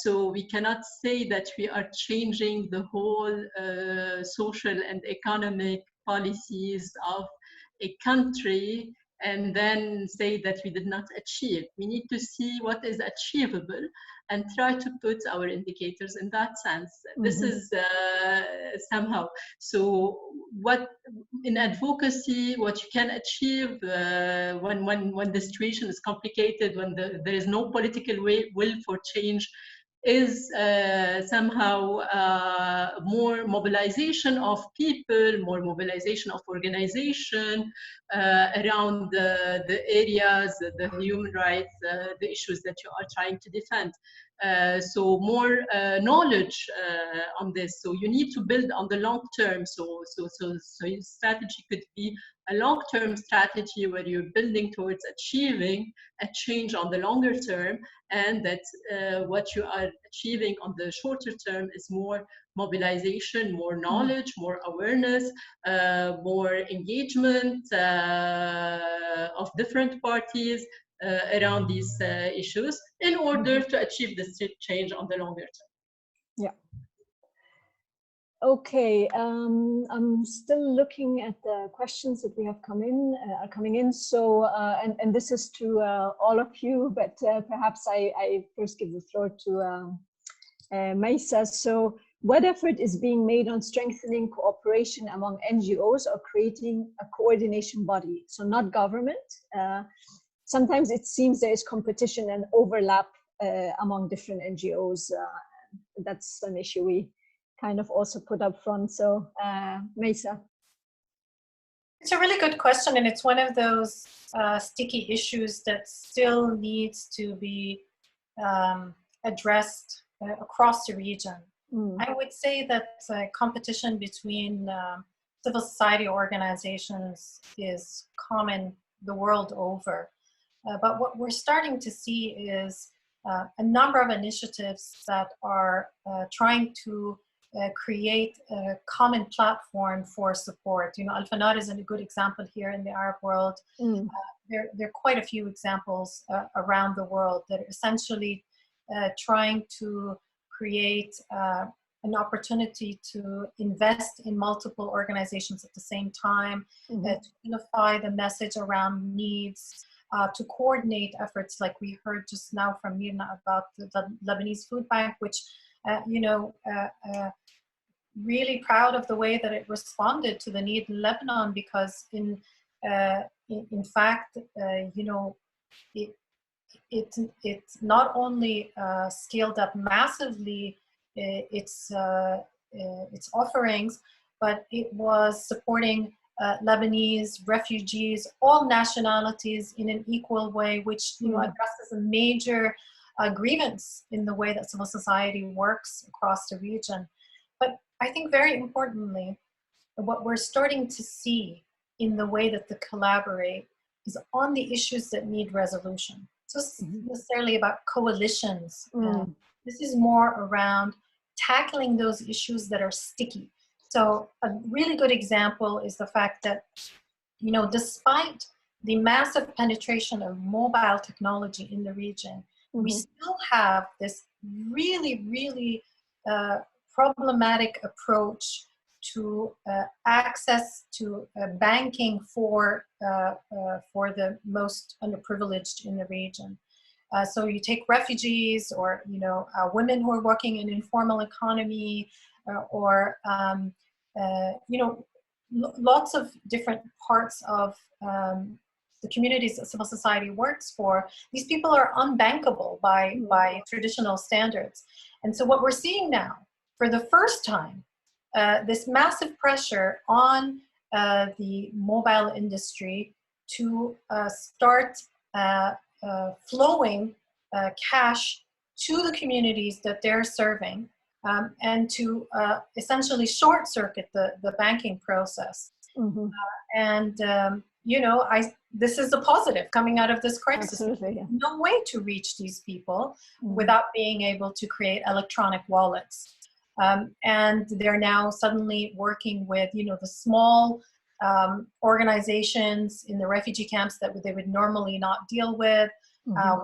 So we cannot say that we are changing the whole social and economic policies of a country and then say that we did not achieve. We need to see what is achievable and try to put our indicators in that sense. This is somehow, so what in advocacy, what you can achieve when the situation is complicated, when there is no political will for change, is somehow more mobilization of people, more mobilization of organization around the areas, the human rights, the issues that you are trying to defend. So more knowledge on this. So you need to build on the long term. So your strategy could be a long-term strategy where you're building towards achieving a change on the longer term, and that what you are achieving on the shorter term is more mobilization, more knowledge, more awareness, more engagement of different parties around these issues in order to achieve this change on the longer term. Yeah. Okay, I'm still looking at the questions that we have are coming in. So, and this is to all of you, but perhaps I first give the floor to Maysa. So, what effort is being made on strengthening cooperation among NGOs or creating a coordination body? So not government. Sometimes it seems there is competition and overlap among different NGOs. That's an issue we kind of also put up front. So Maysa. It's a really good question, and it's one of those sticky issues that still needs to be addressed across the region. I would say that competition between civil society organizations is common the world over. But what we're starting to see is a number of initiatives that are trying to create a common platform for support. You know, Al-Fanar is a good example here in the Arab world. There are quite a few examples around the world that are essentially trying to create an opportunity to invest in multiple organizations at the same time, to unify the message around needs, to coordinate efforts like we heard just now from Mirna about the Lebanese Food Bank, which, you know, really proud of the way that it responded to the need in Lebanon, because in fact, you know, it's not only scaled up massively its offerings, but it was supporting Lebanese refugees, all nationalities, in an equal way, which, you know, addresses a major grievance in the way that civil society works across the region. But I think very importantly, what we're starting to see in the way that they collaborate is on the issues that need resolution. So it's not necessarily about coalitions. This is more around tackling those issues that are sticky. So a really good example is the fact that, you know, despite the massive penetration of mobile technology in the region, we still have this really, really problematic approach to access to banking for the most underprivileged in the region. So you take refugees, or, you know, women who are working in informal economy, or you know, lots of different parts of the communities that civil society works for. These people are unbankable by traditional standards. And so what we're seeing now, for the first time, this massive pressure on the mobile industry to start flowing cash to the communities that they're serving, and to essentially short circuit the banking process. You know, this is a positive coming out of this crisis. Absolutely, yeah. No way to reach these people without being able to create electronic wallets. And they're now suddenly working with, you know, the small organizations in the refugee camps that they would normally not deal with,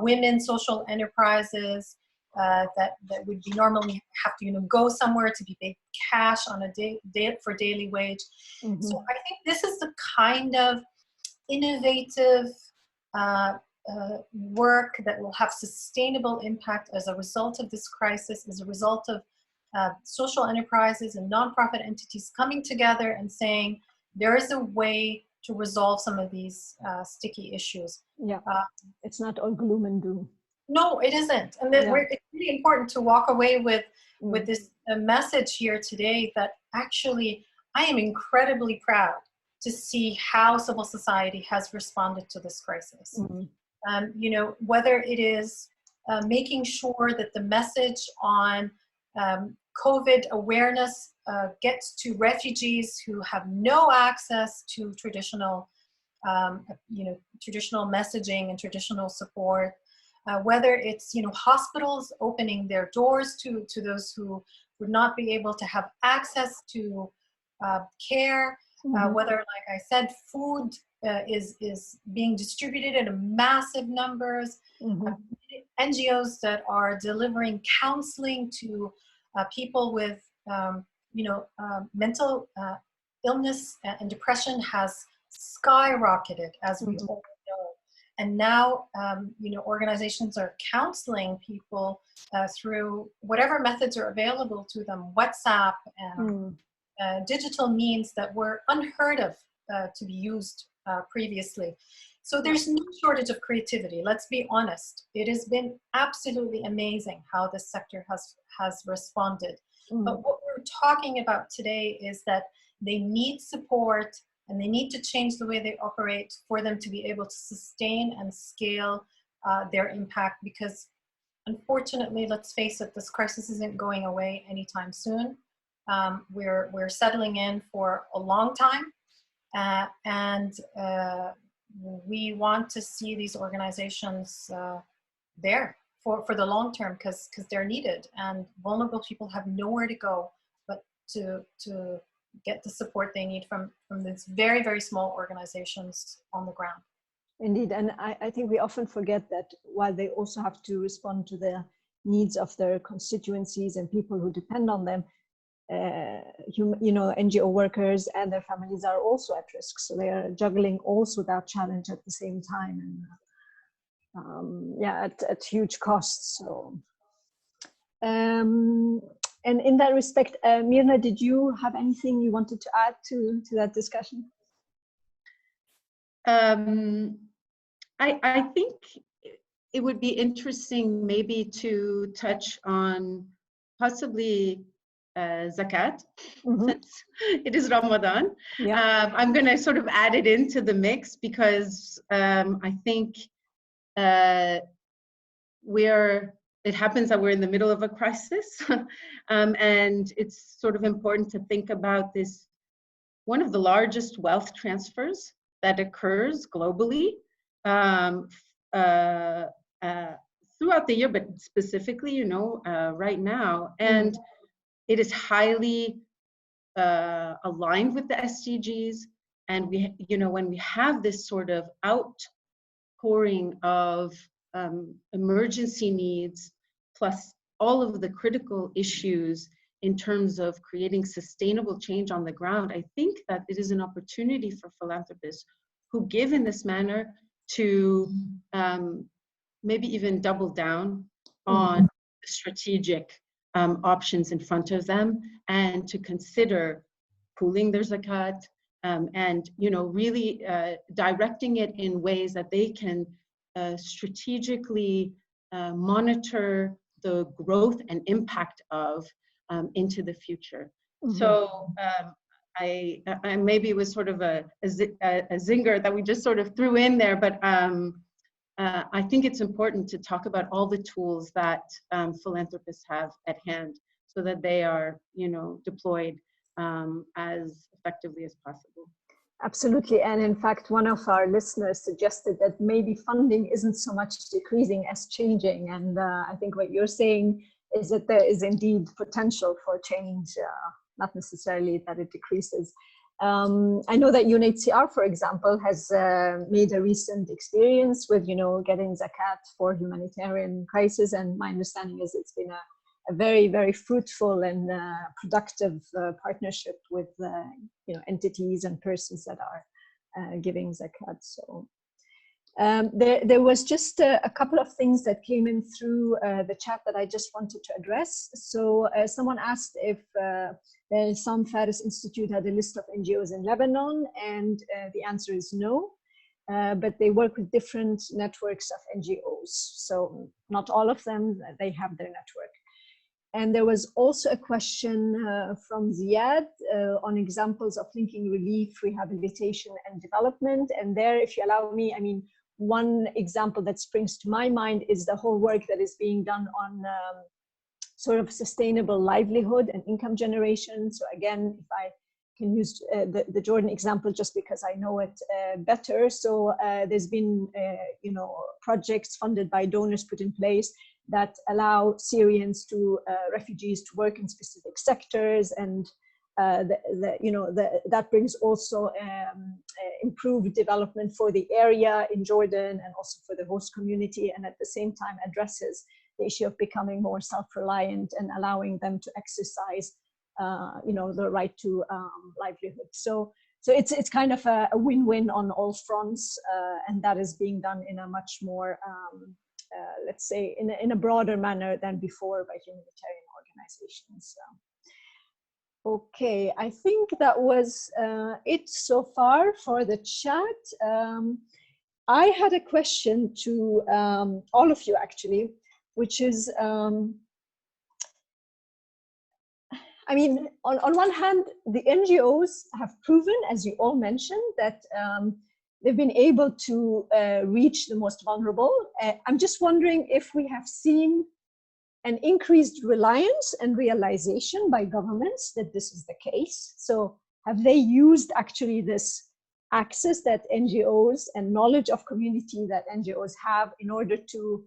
women social enterprises that would be normally have to, you know, go somewhere to be paid cash on a for daily wage. So I think this is the kind of innovative work that will have sustainable impact as a result of this crisis, as a result of social enterprises and nonprofit entities coming together and saying there is a way to resolve some of these sticky issues. Yeah, it's not all gloom and doom. No, it isn't. And it's really important to walk away with this message here today that actually I am incredibly proud to see how civil society has responded to this crisis. You know, whether it is making sure that the message on COVID awareness gets to refugees who have no access to traditional, traditional messaging and traditional support. Whether it's hospitals opening their doors to those who would not be able to have access to care, whether, like I said, food is being distributed in massive numbers, NGOs that are delivering counseling to people with mental illness and depression has skyrocketed, as we all know. And now, organizations are counseling people through whatever methods are available to them, WhatsApp and digital means that were unheard of to be used previously. So there's no shortage of creativity, let's be honest. It has been absolutely amazing how this sector has responded. But what we're talking about today is that they need support, and they need to change the way they operate for them to be able to sustain and scale their impact, because unfortunately, let's face it, this crisis isn't going away anytime soon. We're settling in for a long time, and we want to see these organizations there for the long term, because they're needed, and vulnerable people have nowhere to go but to get the support they need from these very, very small organizations on the ground. Indeed, and I think we often forget that while they also have to respond to the needs of their constituencies and people who depend on them, NGO workers and their families are also at risk. So they are juggling also that challenge at the same time, and at huge costs. So. And in that respect, Myrna, did you have anything you wanted to add to that discussion? I think it would be interesting maybe to touch on possibly zakat, since it is Ramadan. Yeah. I'm going to sort of add it into the mix, because I think it happens that we're in the middle of a crisis, and it's sort of important to think about this, one of the largest wealth transfers that occurs globally throughout the year, but specifically, right now. And it is highly aligned with the SDGs. And when we have this sort of outpouring of emergency needs, plus all of the critical issues in terms of creating sustainable change on the ground, I think that it is an opportunity for philanthropists who give in this manner to maybe even double down on strategic options in front of them, and to consider pooling their zakat, and really directing it in ways that they can strategically monitor the growth and impact of into the future. So I maybe it was sort of a zinger that we just sort of threw in there, but I think it's important to talk about all the tools that philanthropists have at hand, so that they are deployed as effectively as possible. Absolutely. And in fact, one of our listeners suggested that maybe funding isn't so much decreasing as changing. And I think what you're saying is that there is indeed potential for change, not necessarily that it decreases. I know that UNHCR, for example, has made a recent experience with, getting zakat for humanitarian crisis. And my understanding is it's been a very, very fruitful and productive partnership with entities and persons that are giving zakat. So there was just a couple of things that came in through the chat that I just wanted to address. So someone asked if the Sam Faris Institute had a list of NGOs in Lebanon, and the answer is no. But they work with different networks of NGOs. So not all of them, they have their network. And there was also a question from Ziad on examples of linking relief, rehabilitation, and development. And there, if you allow me, one example that springs to my mind is the whole work that is being done on sort of sustainable livelihood and income generation. So again, if I can use the Jordan example just because I know it better. So there's been, projects funded by donors put in place that allow Syrians to refugees to work in specific sectors, and that brings also improved development for the area in Jordan and also for the host community, and at the same time addresses the issue of becoming more self-reliant and allowing them to exercise the right to livelihood. So it's kind of a win-win on all fronts, and that is being done in a much more, let's say, in a broader manner than before by humanitarian organizations. Okay, I think that was it so far for the chat. I had a question to all of you actually, which is, I mean, on one hand, the NGOs have proven, as you all mentioned, that they've been able to reach the most vulnerable. I'm just wondering if we have seen an increased reliance and realization by governments that this is the case. So have they used actually this access that NGOs and knowledge of community that NGOs have in order to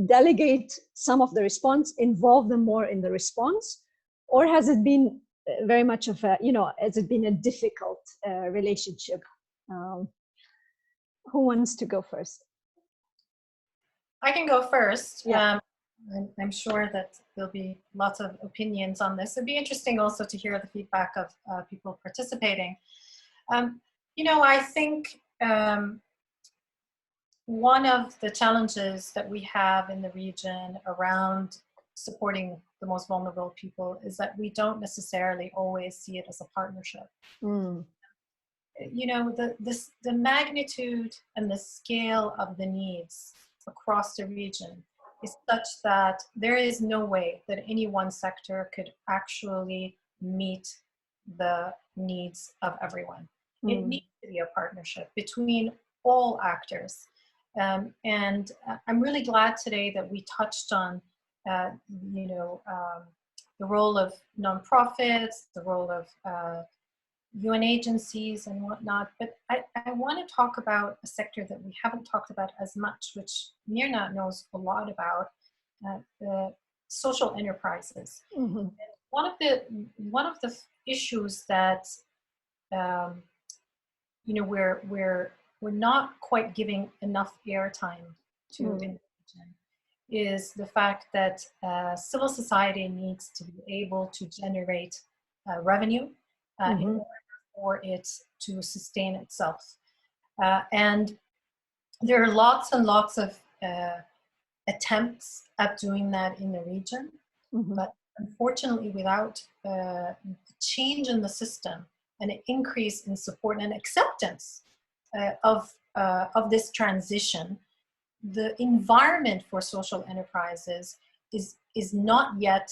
delegate some of the response, involve them more in the response? Or has it been very much of a, has it been a difficult relationship? Who wants to go first? I can go first. Yeah. I'm sure that there'll be lots of opinions on this. It'd be interesting also to hear the feedback of people participating. I think one of the challenges that we have in the region around supporting the most vulnerable people is that we don't necessarily always see it as a partnership. The magnitude and the scale of the needs across the region is such that there is no way that any one sector could actually meet the needs of everyone. It needs to be a partnership between all actors. And I'm really glad today that we touched on the role of nonprofits, the role of UN agencies and whatnot, but I want to talk about a sector that we haven't talked about as much, which Mirna knows a lot about, the social enterprises. Mm-hmm. One of the issues that we're not quite giving enough airtime to in the region is the fact that civil society needs to be able to generate revenue in order for it to sustain itself. And there are lots and lots of attempts at doing that in the region, but unfortunately without change in the system and an increase in support and acceptance of this transition, the environment for social enterprises is not yet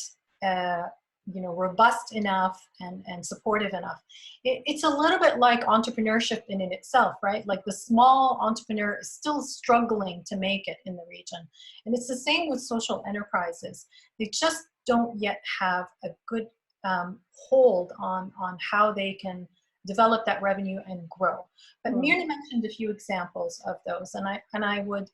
robust enough and supportive enough. It's a little bit like entrepreneurship in itself, right? Like the small entrepreneur is still struggling to make it in the region. And it's the same with social enterprises. They just don't yet have a good hold on how they can develop that revenue and grow. But Mirna mentioned a few examples of those, and I would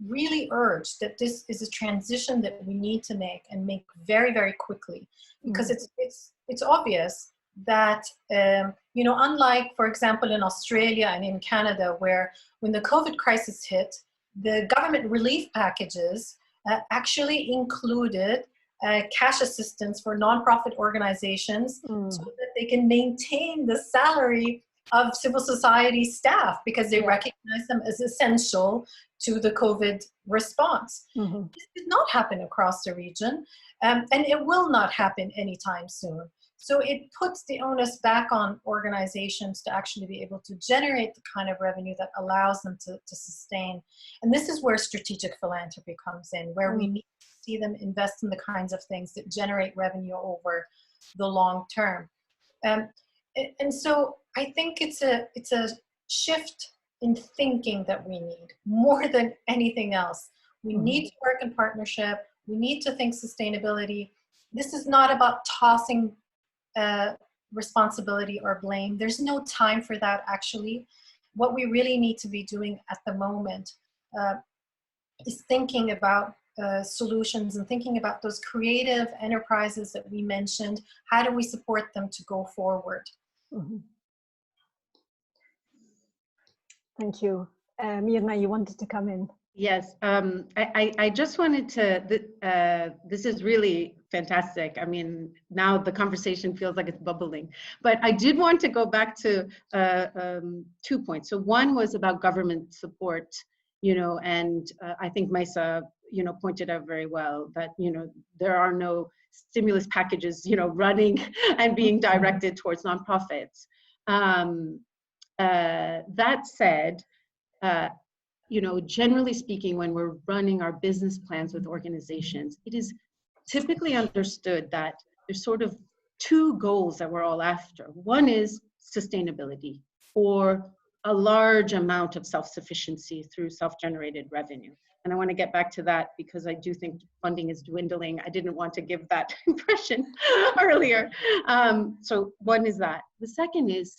really urge that this is a transition that we need to make and make very, very quickly, because it's obvious that unlike, for example, in Australia and in Canada, where when the COVID crisis hit, the government relief packages actually included cash assistance for nonprofit organizations so that they can maintain the salary of civil society staff because they recognize them as essential to the COVID response. This did not happen across the region, and it will not happen anytime soon. So it puts the onus back on organizations to actually be able to generate the kind of revenue that allows them to sustain. And this is where strategic philanthropy comes in, where we need to see them invest in the kinds of things that generate revenue over the long term. And so I think it's a shift in thinking that we need more than anything else. We need to work in partnership We need to think sustainability. This is not about tossing responsibility or blame. There's no time for that, actually. What we really need to be doing at the moment is thinking about solutions and thinking about those creative enterprises that we mentioned. How do we support them to go forward? Mm-hmm. Thank you. Myrna, you wanted to come in. Yes, I just wanted to, this is really fantastic. I mean, now the conversation feels like it's bubbling, but I did want to go back to 2 points. So one was about government support, you know, and I think Maisa, you know, pointed out very well that, you know, there are no stimulus packages, you know, running and being directed towards nonprofits. That said, you know, generally speaking, when we're running our business plans with organizations, it is typically understood that there's sort of two goals that we're all after. One is sustainability, or a large amount of self-sufficiency through self-generated revenue. And I want to get back to that because I do think funding is dwindling. I didn't want to give that impression earlier. So one is that. The second is,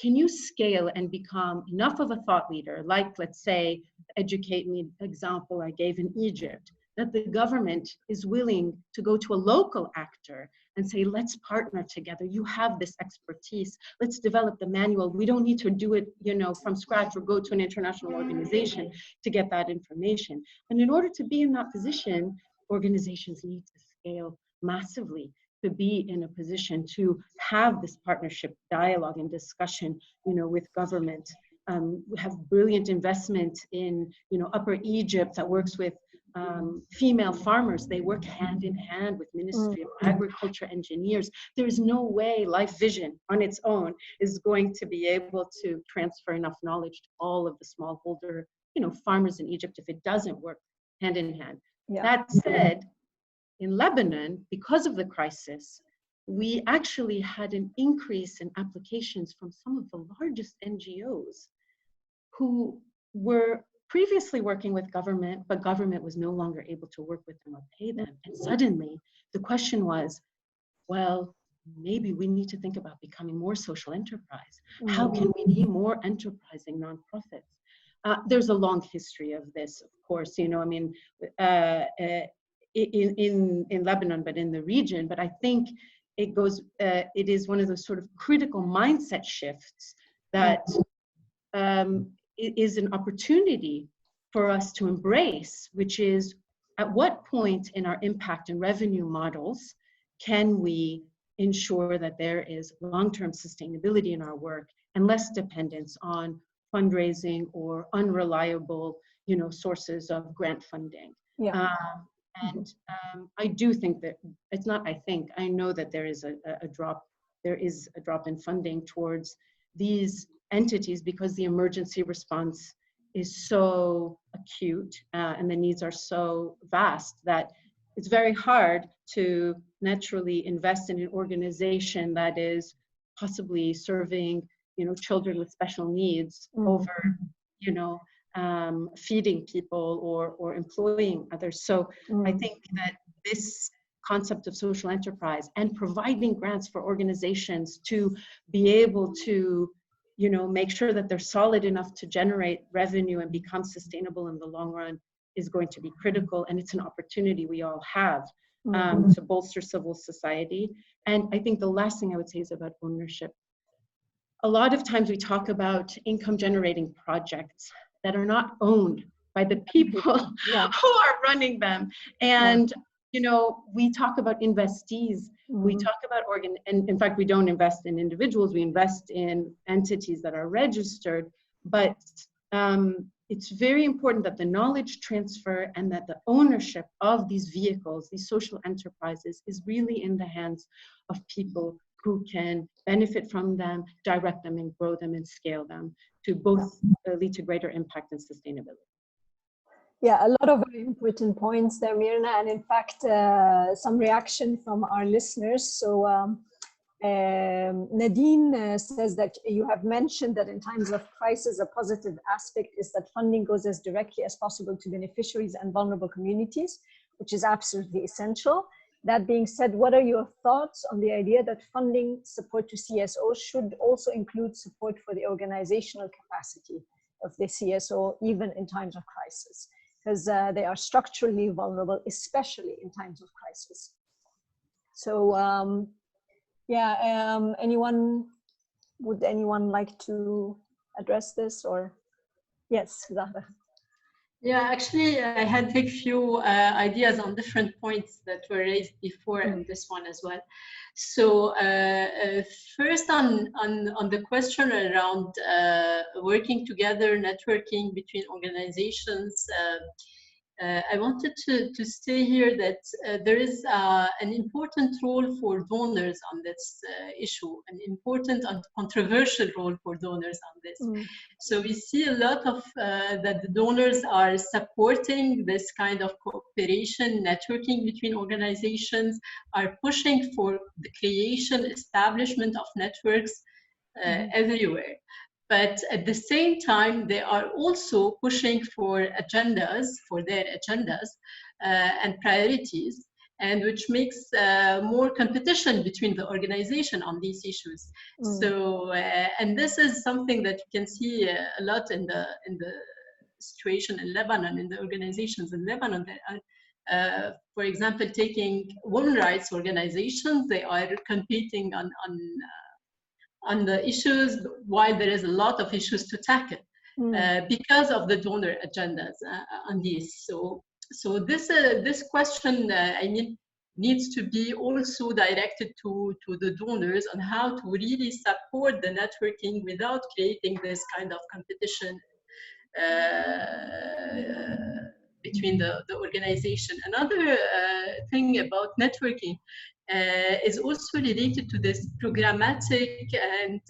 can you scale and become enough of a thought leader, like, let's say, Educate Me example I gave in Egypt, that the government is willing to go to a local actor and say, let's partner together. You have this expertise. Let's develop the manual. We don't need to do it, you know, from scratch or go to an international organization to get that information. And in order to be in that position, organizations need to scale massively to be in a position to have this partnership dialogue and discussion, you know, with government. We have brilliant investment in, you know, Upper Egypt that works with female farmers. They work hand in hand with Ministry of Agriculture engineers. There is no way Life Vision on its own is going to be able to transfer enough knowledge to all of the smallholder, you know, farmers in Egypt if it doesn't work hand in hand. Yeah. That said, in Lebanon, because of the crisis, we actually had an increase in applications from some of the largest NGOs who were previously working with government, but government was no longer able to work with them or pay them. And suddenly the question was, well, maybe we need to think about becoming more social enterprise. How can we be more enterprising nonprofits? There's a long history of this, of course, you know, I mean, in Lebanon, but in the region. But I think it goes, it is one of those sort of critical mindset shifts that is an opportunity for us to embrace, which is at what point in our impact and revenue models can we ensure that there is long-term sustainability in our work and less dependence on fundraising or unreliable, you know, sources of grant funding. Yeah. And I do think that it's not, I know that there is a drop in funding towards these entities because the emergency response is so acute and the needs are so vast that it's very hard to naturally invest in an organization that is possibly serving, you know, children with special needs over, you know, feeding people or employing others. So I think that this concept of social enterprise and providing grants for organizations to be able to, you know, make sure that they're solid enough to generate revenue and become sustainable in the long run is going to be critical. And it's an opportunity we all have to bolster civil society. And I think the last thing I would say is about ownership. A lot of times we talk about income generating projects that are not owned by the people who are running them. And, you know, we talk about investees, we talk about and in fact, we don't invest in individuals, we invest in entities that are registered, but it's very important that the knowledge transfer and that the ownership of these vehicles, these social enterprises, is really in the hands of people who can benefit from them, direct them, and grow them and scale them to both lead to greater impact and sustainability. Yeah, a lot of very important points there, Myrna, and in fact, some reaction from our listeners. So Nadine says that you have mentioned that in times of crisis, a positive aspect is that funding goes as directly as possible to beneficiaries and vulnerable communities. which is absolutely essential. That being said, what are your thoughts on the idea that funding support to CSO should also include support for the organizational capacity of the CSO, even in times of crisis? Because they are structurally vulnerable, especially in times of crisis. So would anyone like to address this? Or yes, Zahra. Yeah, actually, I had a few ideas on different points that were raised before and this one as well. So first on the question around working together, networking between organizations, I wanted to say here that there is an important role for donors on this issue, an important and controversial role for donors on this. So we see a lot of that the donors are supporting this kind of cooperation, networking between organizations, are pushing for the creation, establishment of networks everywhere. But at the same time, they are also pushing for agendas, for their agendas and priorities, and which makes more competition between the organization on these issues. So, and this is something that you can see a lot in the situation in Lebanon, in the organizations in Lebanon. For example, taking women's rights organizations, they are competing on the issues, while there is a lot of issues to tackle because of the donor agendas on these. So this question, needs to be also directed to the donors on how to really support the networking without creating this kind of competition between the organization. Another thing about networking is also related to this programmatic and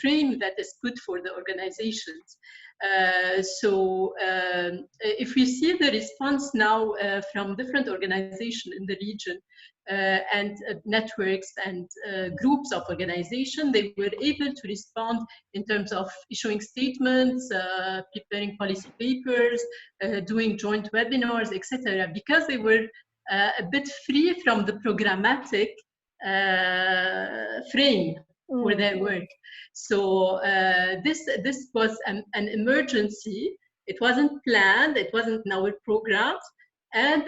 frame that is put for the organizations. If we see the response now from different organizations in the region and networks and groups of organizations, they were able to respond in terms of issuing statements, preparing policy papers, doing joint webinars, etc., because they were a bit free from the programmatic frame for their work. So this was an emergency. It wasn't planned. It wasn't in our programs. And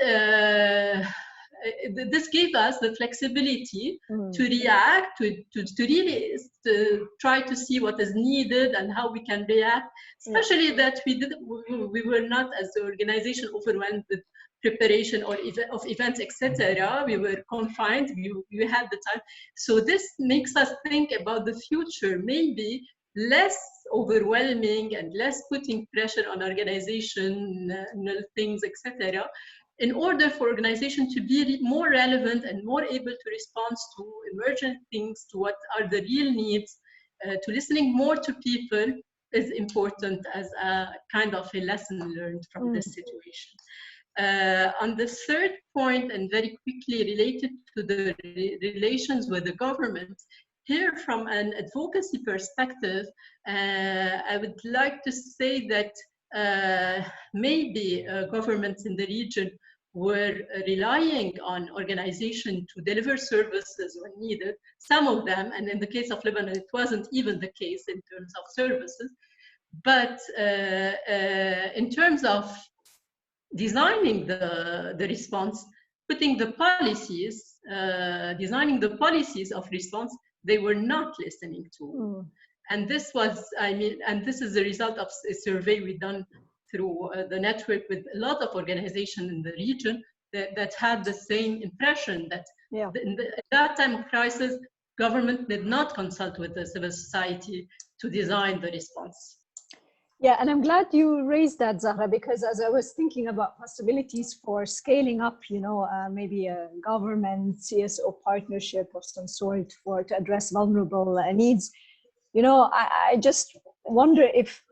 this gave us the flexibility to react, to really try to see what is needed and how we can react, especially that we were not, as the organization, overwhelmed with preparation or of events, etc. We were confined, we had the time. So this makes us think about the future, maybe less overwhelming and less putting pressure on organizational things, etc., in order for organization to be more relevant and more able to respond to emergent things, to what are the real needs, to listening more to people is important as a kind of a lesson learned from this situation. On the third point, and very quickly related to the relations with the government, here from an advocacy perspective, I would like to say that maybe governments in the region were relying on organizations to deliver services when needed, some of them, and in the case of Lebanon, it wasn't even the case in terms of services, but in terms of designing the response, putting the policies, designing the policies of response, they were not listening to. And this was, and this is the result of a survey we done through the network with a lot of organizations in the region that had the same impression that at that time of crisis, government did not consult with the civil society to design the response. Yeah, and I'm glad you raised that, Zahra, because as I was thinking about possibilities for scaling up, maybe a government CSO partnership of some sort to address vulnerable needs, I just wonder if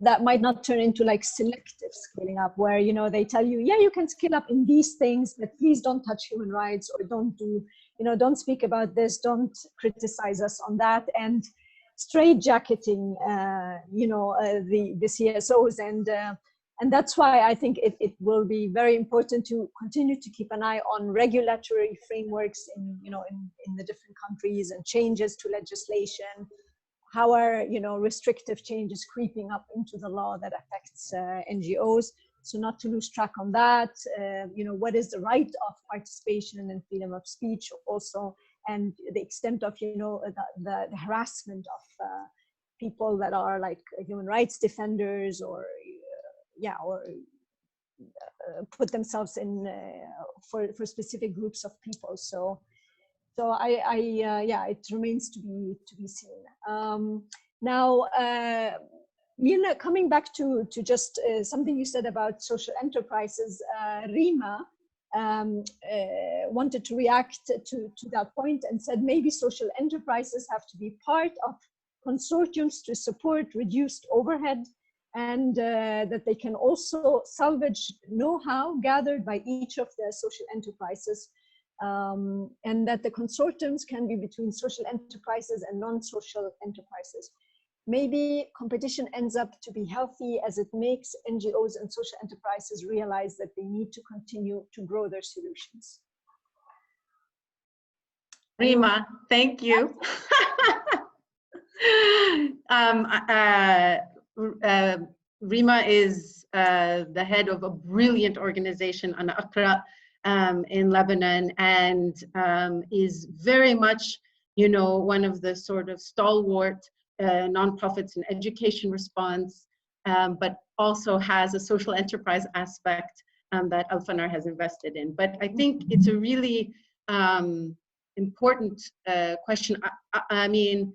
that might not turn into like selective scaling up, where they tell you, yeah, you can scale up in these things, but please don't touch human rights, or don't do, don't speak about this, don't criticize us on that, and straitjacketing, the CSOs. And And that's why I think it will be very important to continue to keep an eye on regulatory frameworks in the different countries, and changes to legislation. How are restrictive changes creeping up into the law that affects NGOs? So not to lose track on that. What is the right of participation and freedom of speech also, and the extent of the harassment of people that are like human rights defenders, or put themselves in for specific groups of people. So it remains to be seen. Now, Mirna, coming back to just something you said about social enterprises, Rima wanted to react to that point and said maybe social enterprises have to be part of consortiums to support reduced overhead, and that they can also salvage know-how gathered by each of the social enterprises, and that the consortiums can be between social enterprises and non-social enterprises. Maybe competition ends up to be healthy, as it makes NGOs and social enterprises realize that they need to continue to grow their solutions. Rima, thank you. Rima is the head of a brilliant organization, Ana Aqra, in Lebanon, and is very much, one of the sort of stalwart nonprofits in education response, but also has a social enterprise aspect that Al-Fanar has invested in. But I think it's a really important question. I mean,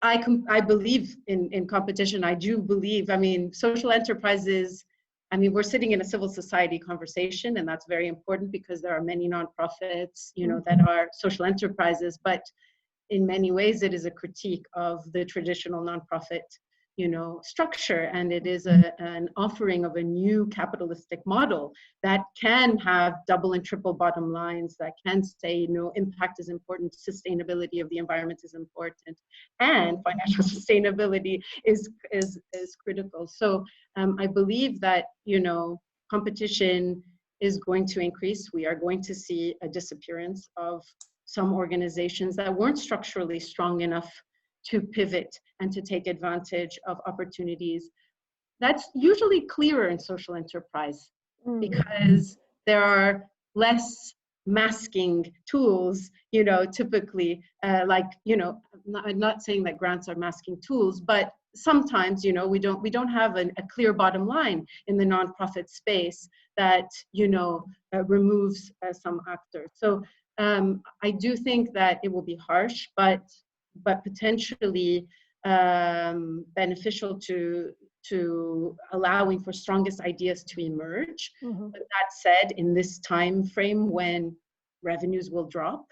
I believe in competition. I do believe, social enterprises, we're sitting in a civil society conversation, and that's very important because there are many nonprofits, that are social enterprises, but in many ways it is a critique of the traditional nonprofit, structure, and it is an offering of a new capitalistic model that can have double and triple bottom lines, that can say, impact is important, sustainability of the environment is important, and financial sustainability is critical. So I believe that, competition is going to increase. We are going to see a disappearance of some organizations that weren't structurally strong enough to pivot and to take advantage of opportunities. That's usually clearer in social enterprise because there are less masking tools, typically, I'm not saying that grants are masking tools, but sometimes, we don't have a clear bottom line in the nonprofit space that, removes some actors. So I do think that it will be harsh, but potentially beneficial to allowing for strongest ideas to emerge. But that said, in this time frame when revenues will drop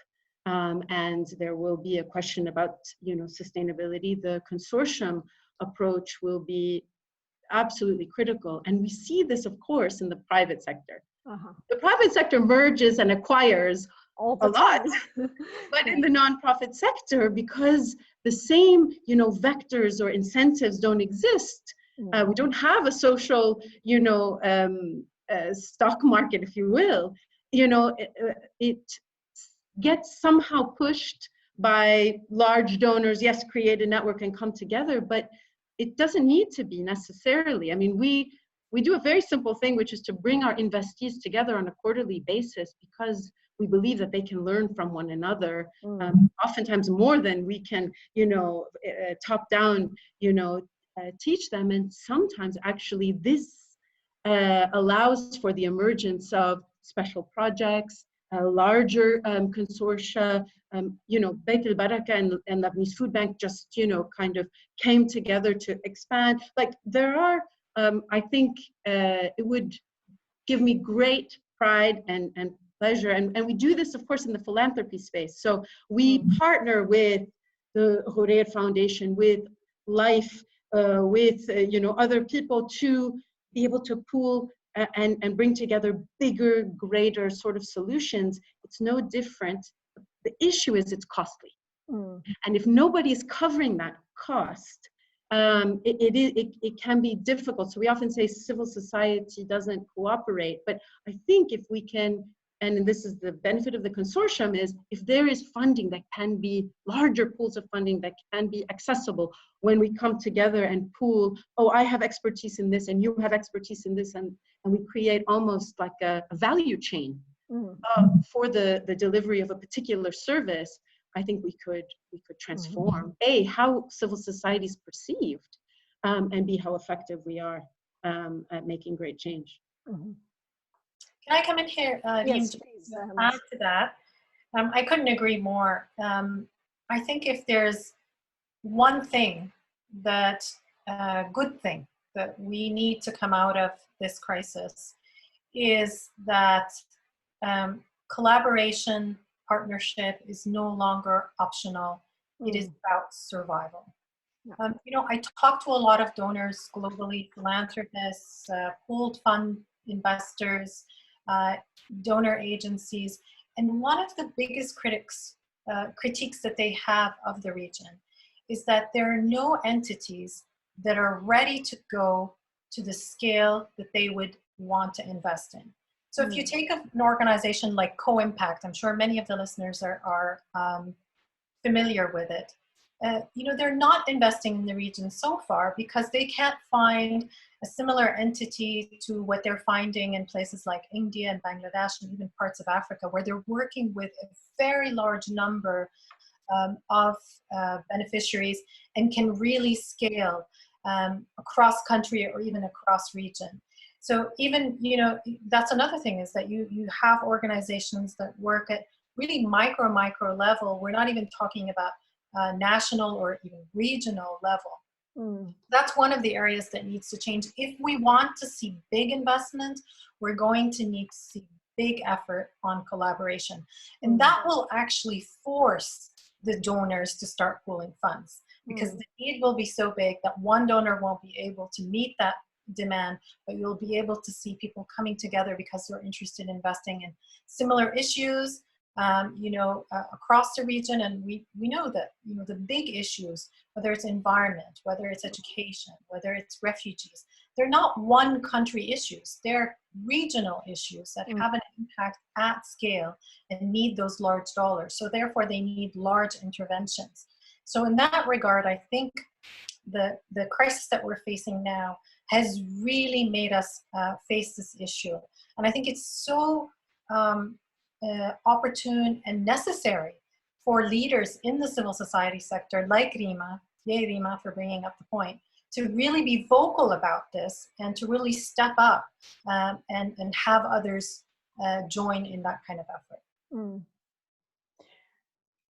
and there will be a question about sustainability, the consortium approach will be absolutely critical. And we see this, of course, in the private sector. The private sector merges and acquires a lot, but in the nonprofit sector, because the same vectors or incentives don't exist, we don't have a social stock market, if you will. It gets somehow pushed by large donors. Yes, create a network and come together, but it doesn't need to be necessarily. We do a very simple thing, which is to bring our investees together on a quarterly basis, because we believe that they can learn from one another, oftentimes more than we can, top down, teach them. And sometimes actually this allows for the emergence of special projects, larger consortia. Beit al-Baraka and Lebanese Food Bank just, kind of came together to expand. Like there are, I think it would give me great pride and pleasure. And we do this, of course, in the philanthropy space. So we partner with the Hourir Foundation, with Life, with other people to be able to pool and bring together bigger, greater sort of solutions. It's no different. The issue is it's costly. And if nobody is covering that cost, it can be difficult. So we often say civil society doesn't cooperate, but I think if we can, and this is the benefit of the consortium, is if there is funding that can be, larger pools of funding that can be accessible when we come together and pool, oh, I have expertise in this and you have expertise in this, and we create almost like a value chain for the delivery of a particular service. I think we could transform how civil society is perceived, and how effective we are at making great change. Can I come in here, Yes, please. add to that? I couldn't agree more. I think if there's one thing that, good thing that we need to come out of this crisis is that collaboration, partnership is no longer optional. It is about survival. You know, I talk to a lot of donors globally, philanthropists, pooled fund investors, donor agencies, and one of the biggest critiques that they have of the region is that there are no entities that are ready to go to the scale that they would want to invest in. So if you take an organization like Co-Impact, I'm sure many of the listeners are familiar with it. You know, they're not investing in the region so far because they can't find a similar entity to what they're finding in places like India and Bangladesh and even parts of Africa, where they're working with a very large number of beneficiaries and can really scale across country or even across region. So even, you know, that's another thing, is that you have organizations that work at really micro level. We're not even talking about national or even regional level. That's one of the areas that needs to change. If we want to see big investment, we're going to need to see big effort on collaboration. And that will actually force the donors to start pooling funds, because the need will be so big that one donor won't be able to meet that demand, but you'll be able to see people coming together because they're interested in investing in similar issues, you know, across the region. And we know that, you know, the big issues, whether it's environment, whether it's education, whether it's refugees, they're not one country issues. They're regional issues that have an impact at scale and need those large dollars. So therefore they need large interventions. So in that regard, I think the crisis that we're facing now has really made us face this issue. And I think it's so opportune and necessary for leaders in the civil society sector like Rima, yay Rima for bringing up the point, to really be vocal about this and to really step up and have others join in that kind of effort.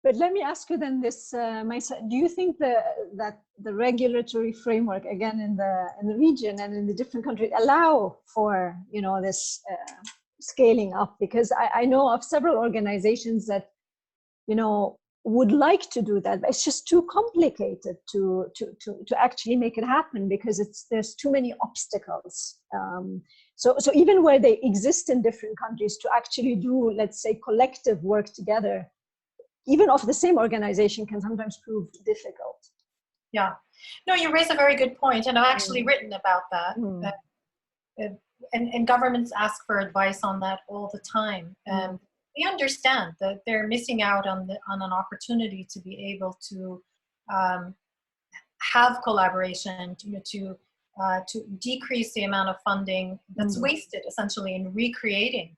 But let me ask you then this, Maysa, do you think that the regulatory framework, again, in the region and in the different countries, allow for, you know, this scaling up? Because I know of several organizations that, you know, would like to do that, but it's just too complicated to actually make it happen, because there's too many obstacles. So even where they exist in different countries, to actually do, let's say, collective work together, even of the same organization, can sometimes prove difficult. Yeah, no, you raise a very good point, and I've actually written about that. And governments ask for advice on that all the time. We understand that they're missing out on an opportunity to be able to have collaboration, you know, to decrease the amount of funding that's wasted essentially in recreating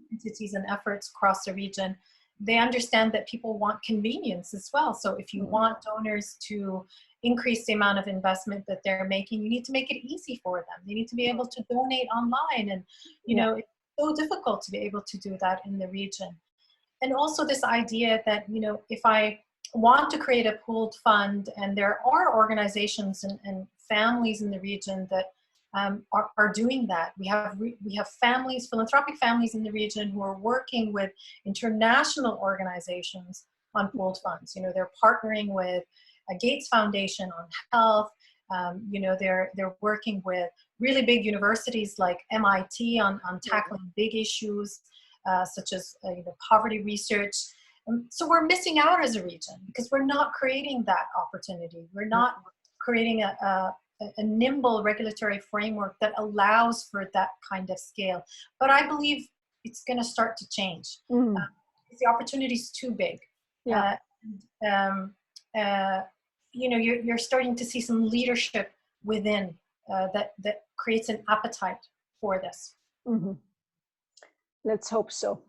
entities and efforts across the region. They understand that people want convenience as well. So if you want donors to increase the amount of investment that they're making, you need to make it easy for them. They need to be able to donate online, and you know, it's so difficult to be able to do that in the region. And also this idea that, you know, if I want to create a pooled fund, and there are organizations and families in the region that are doing that. We have families, philanthropic families in the region who are working with international organizations on pooled funds. You know, they're partnering with Gates Foundation on health. You know, they're working with really big universities like MIT on tackling big issues such as you know, poverty research. So we're missing out as a region because we're not creating that opportunity. We're not creating a nimble regulatory framework that allows for that kind of scale. But I believe it's going to start to change. The opportunity is too big. Yeah. You know, you're starting to see some leadership within that creates an appetite for this. Let's hope so.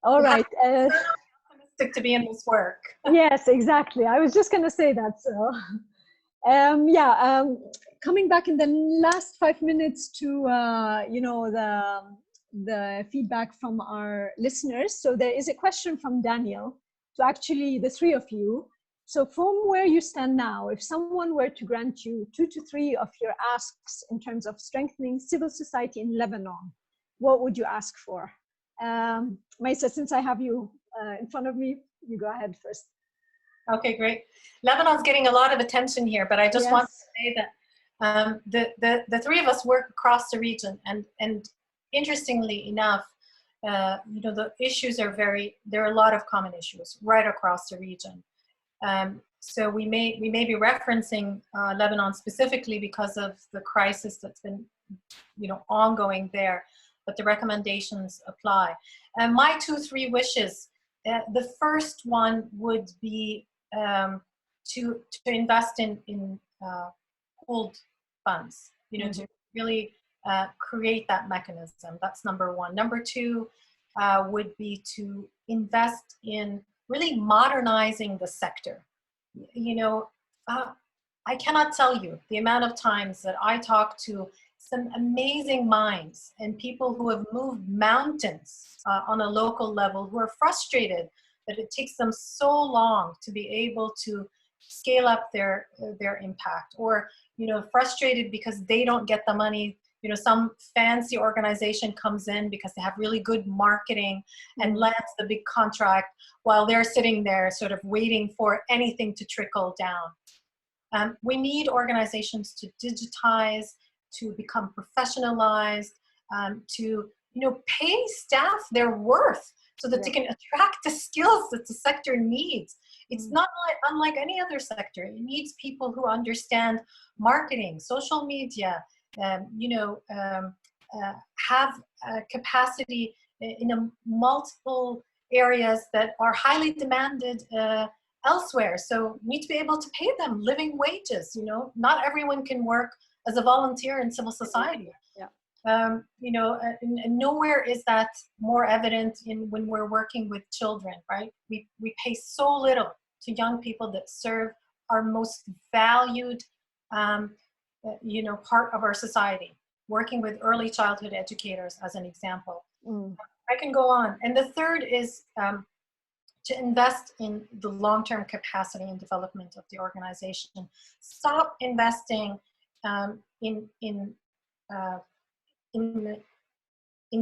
All right. Optimistic to be in this work. Yes, exactly. I was just going to say that. So, coming back in the last 5 minutes to you know, the feedback from our listeners. So there is a question from Daniel to actually the three of you. So from where you stand now, if someone were to grant you 2 to 3 of your asks in terms of strengthening civil society in Lebanon, what would you ask for? Maisa, since I have you in front of me, you go ahead first. Okay, great. Lebanon's getting a lot of attention here, but I just want to say that the three of us work across the region, and interestingly enough, you know, the issues are there are a lot of common issues right across the region. So we may be referencing Lebanon specifically because of the crisis that's been, you know, ongoing there, but the recommendations apply. And my 2-3 wishes, the first one would be to invest in pooled funds, you know, to really create that mechanism. That's number one. Number two would be to invest in really modernizing the sector. You know, I cannot tell you the amount of times that I talk to some amazing minds and people who have moved mountains on a local level, who are frustrated that it takes them so long to be able to scale up their impact, or, you know, frustrated because they don't get the money. You know, some fancy organization comes in because they have really good marketing and lands the big contract while they're sitting there sort of waiting for anything to trickle down. We need organizations to digitize, to become professionalized, to, you know, pay staff their worth so that they can attract the skills that the sector needs. It's not unlike any other sector. It needs people who understand marketing, social media, you know, have capacity in multiple areas that are highly demanded elsewhere. So we need to be able to pay them living wages. You know, not everyone can work as a volunteer in civil society. You know, and nowhere is that more evident when we're working with children, right? We pay so little to young people that serve our most valued, you know, part of our society. Working with early childhood educators, as an example. I can go on. And the third is to invest in the long-term capacity and development of the organization. Stop investing in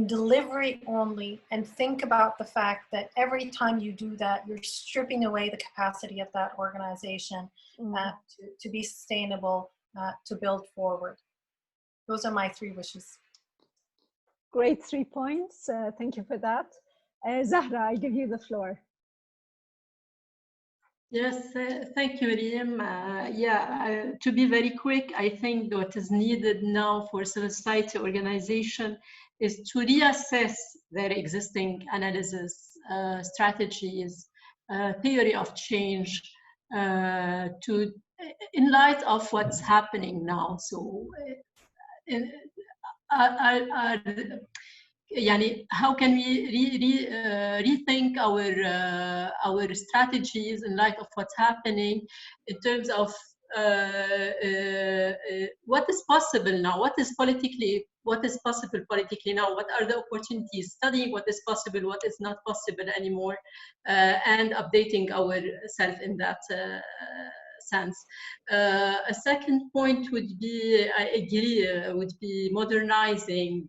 delivery only, and think about the fact that every time you do that, you're stripping away the capacity of that organization to be sustainable, to build forward. Those are my 3 wishes. Great 3 points. Thank you for that. Zahra, I give you the floor. Yes, thank you, Miriam. To be very quick, I think what is needed now for civil society organization is to reassess their existing analysis, strategies, theory of change, in light of what's happening now. So, how can we rethink our strategies in light of what's happening in terms of what is possible now, what is possible politically now, what are the opportunities, studying what is possible, what is not possible anymore, and updating ourselves in that sense. A second point would be, I agree, would be modernizing,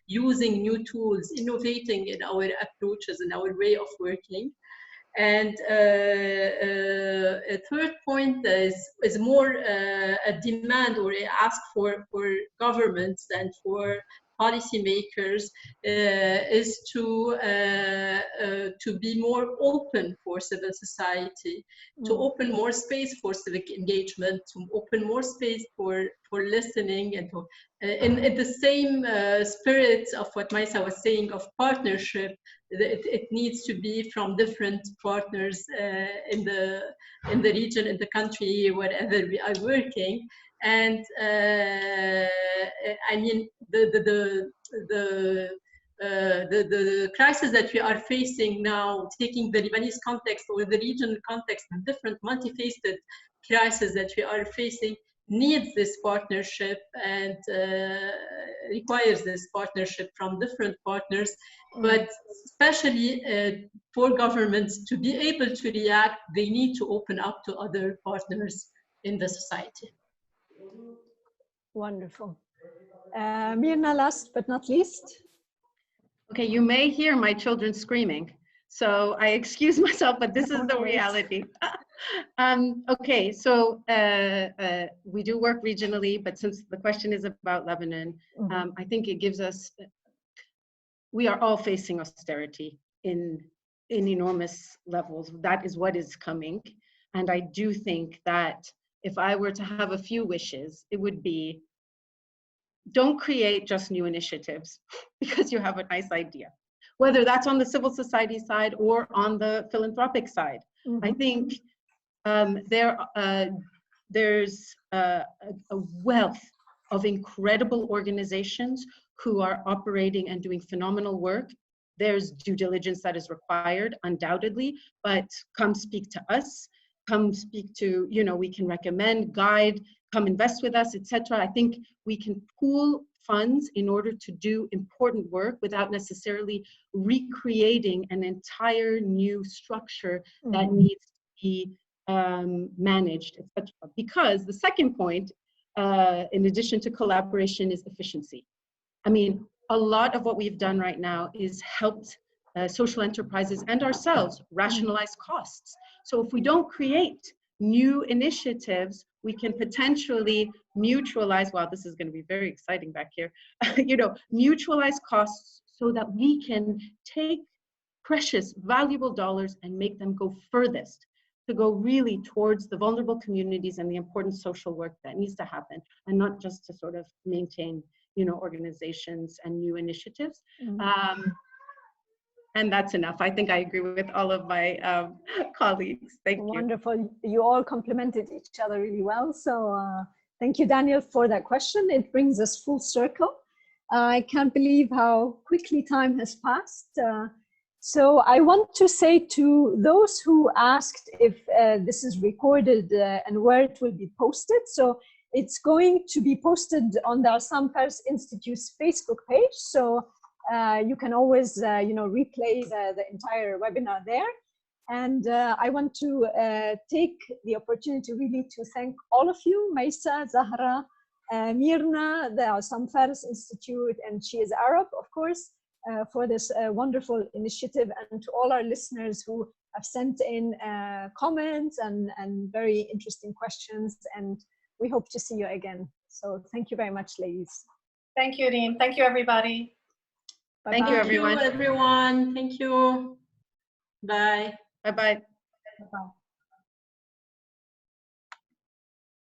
using new tools, innovating in our approaches and our way of working. And a third point is more a demand or a ask for governments and for policymakers is to be more open for civil society, to open more space for civic engagement, to open more space for listening, and to, in the same spirit of what Maisa was saying of partnership. It needs to be from different partners in the region, in the country, wherever we are working. And I mean, the crisis that we are facing now, taking the Lebanese context or the regional context, and different multifaceted crises that we are facing, needs this partnership and requires this partnership from different partners, but especially for governments to be able to react, they need to open up to other partners in the society. Wonderful. Mirna, last but not least. Okay, you may hear my children screaming, so I excuse myself, but this is the reality. Okay, so we do work regionally, but since the question is about Lebanon, I think it gives us, we are all facing austerity in enormous levels. That is what is coming. And I do think that if I were to have a few wishes, it would be, don't create just new initiatives because you have a nice idea, whether that's on the civil society side or on the philanthropic side. I think there's a wealth of incredible organizations who are operating and doing phenomenal work. There's due diligence that is required, undoubtedly, but come speak to us, come speak to, you know, we can recommend, guide, come invest with us, etc. I think we can pool funds in order to do important work without necessarily recreating an entire new structure that needs to be managed, etc. Because the second point, in addition to collaboration, is efficiency. I mean, a lot of what we've done right now is helped social enterprises and ourselves rationalize costs. So if we don't create new initiatives, we can potentially mutualize, wow, this is going to be very exciting back here, you know, mutualize costs so that we can take precious, valuable dollars and make them go furthest, to go really towards the vulnerable communities and the important social work that needs to happen, and not just to sort of maintain, you know, organizations and new initiatives. And that's enough. I think I agree with all of my colleagues. Thank you. Wonderful. You all complemented each other really well. So thank you, Daniel, for that question. It brings us full circle. I can't believe how quickly time has passed. So I want to say to those who asked if this is recorded and where it will be posted. So it's going to be posted on the Assam Paris Institute's Facebook page. So you can always, you know, replay the entire webinar there. And I want to take the opportunity really to thank all of you, Maisa, Zahra, Mirna, the Assam Paris Institute, and She is Arab, of course, for this wonderful initiative, and to all our listeners who have sent in comments and very interesting questions. And we hope to see you again. So thank you very much, ladies. Thank you, Reem. Thank you, everybody. Bye-bye. Thank you, everyone. Thank you, everyone. Thank you. Bye. Bye-bye. Bye-bye.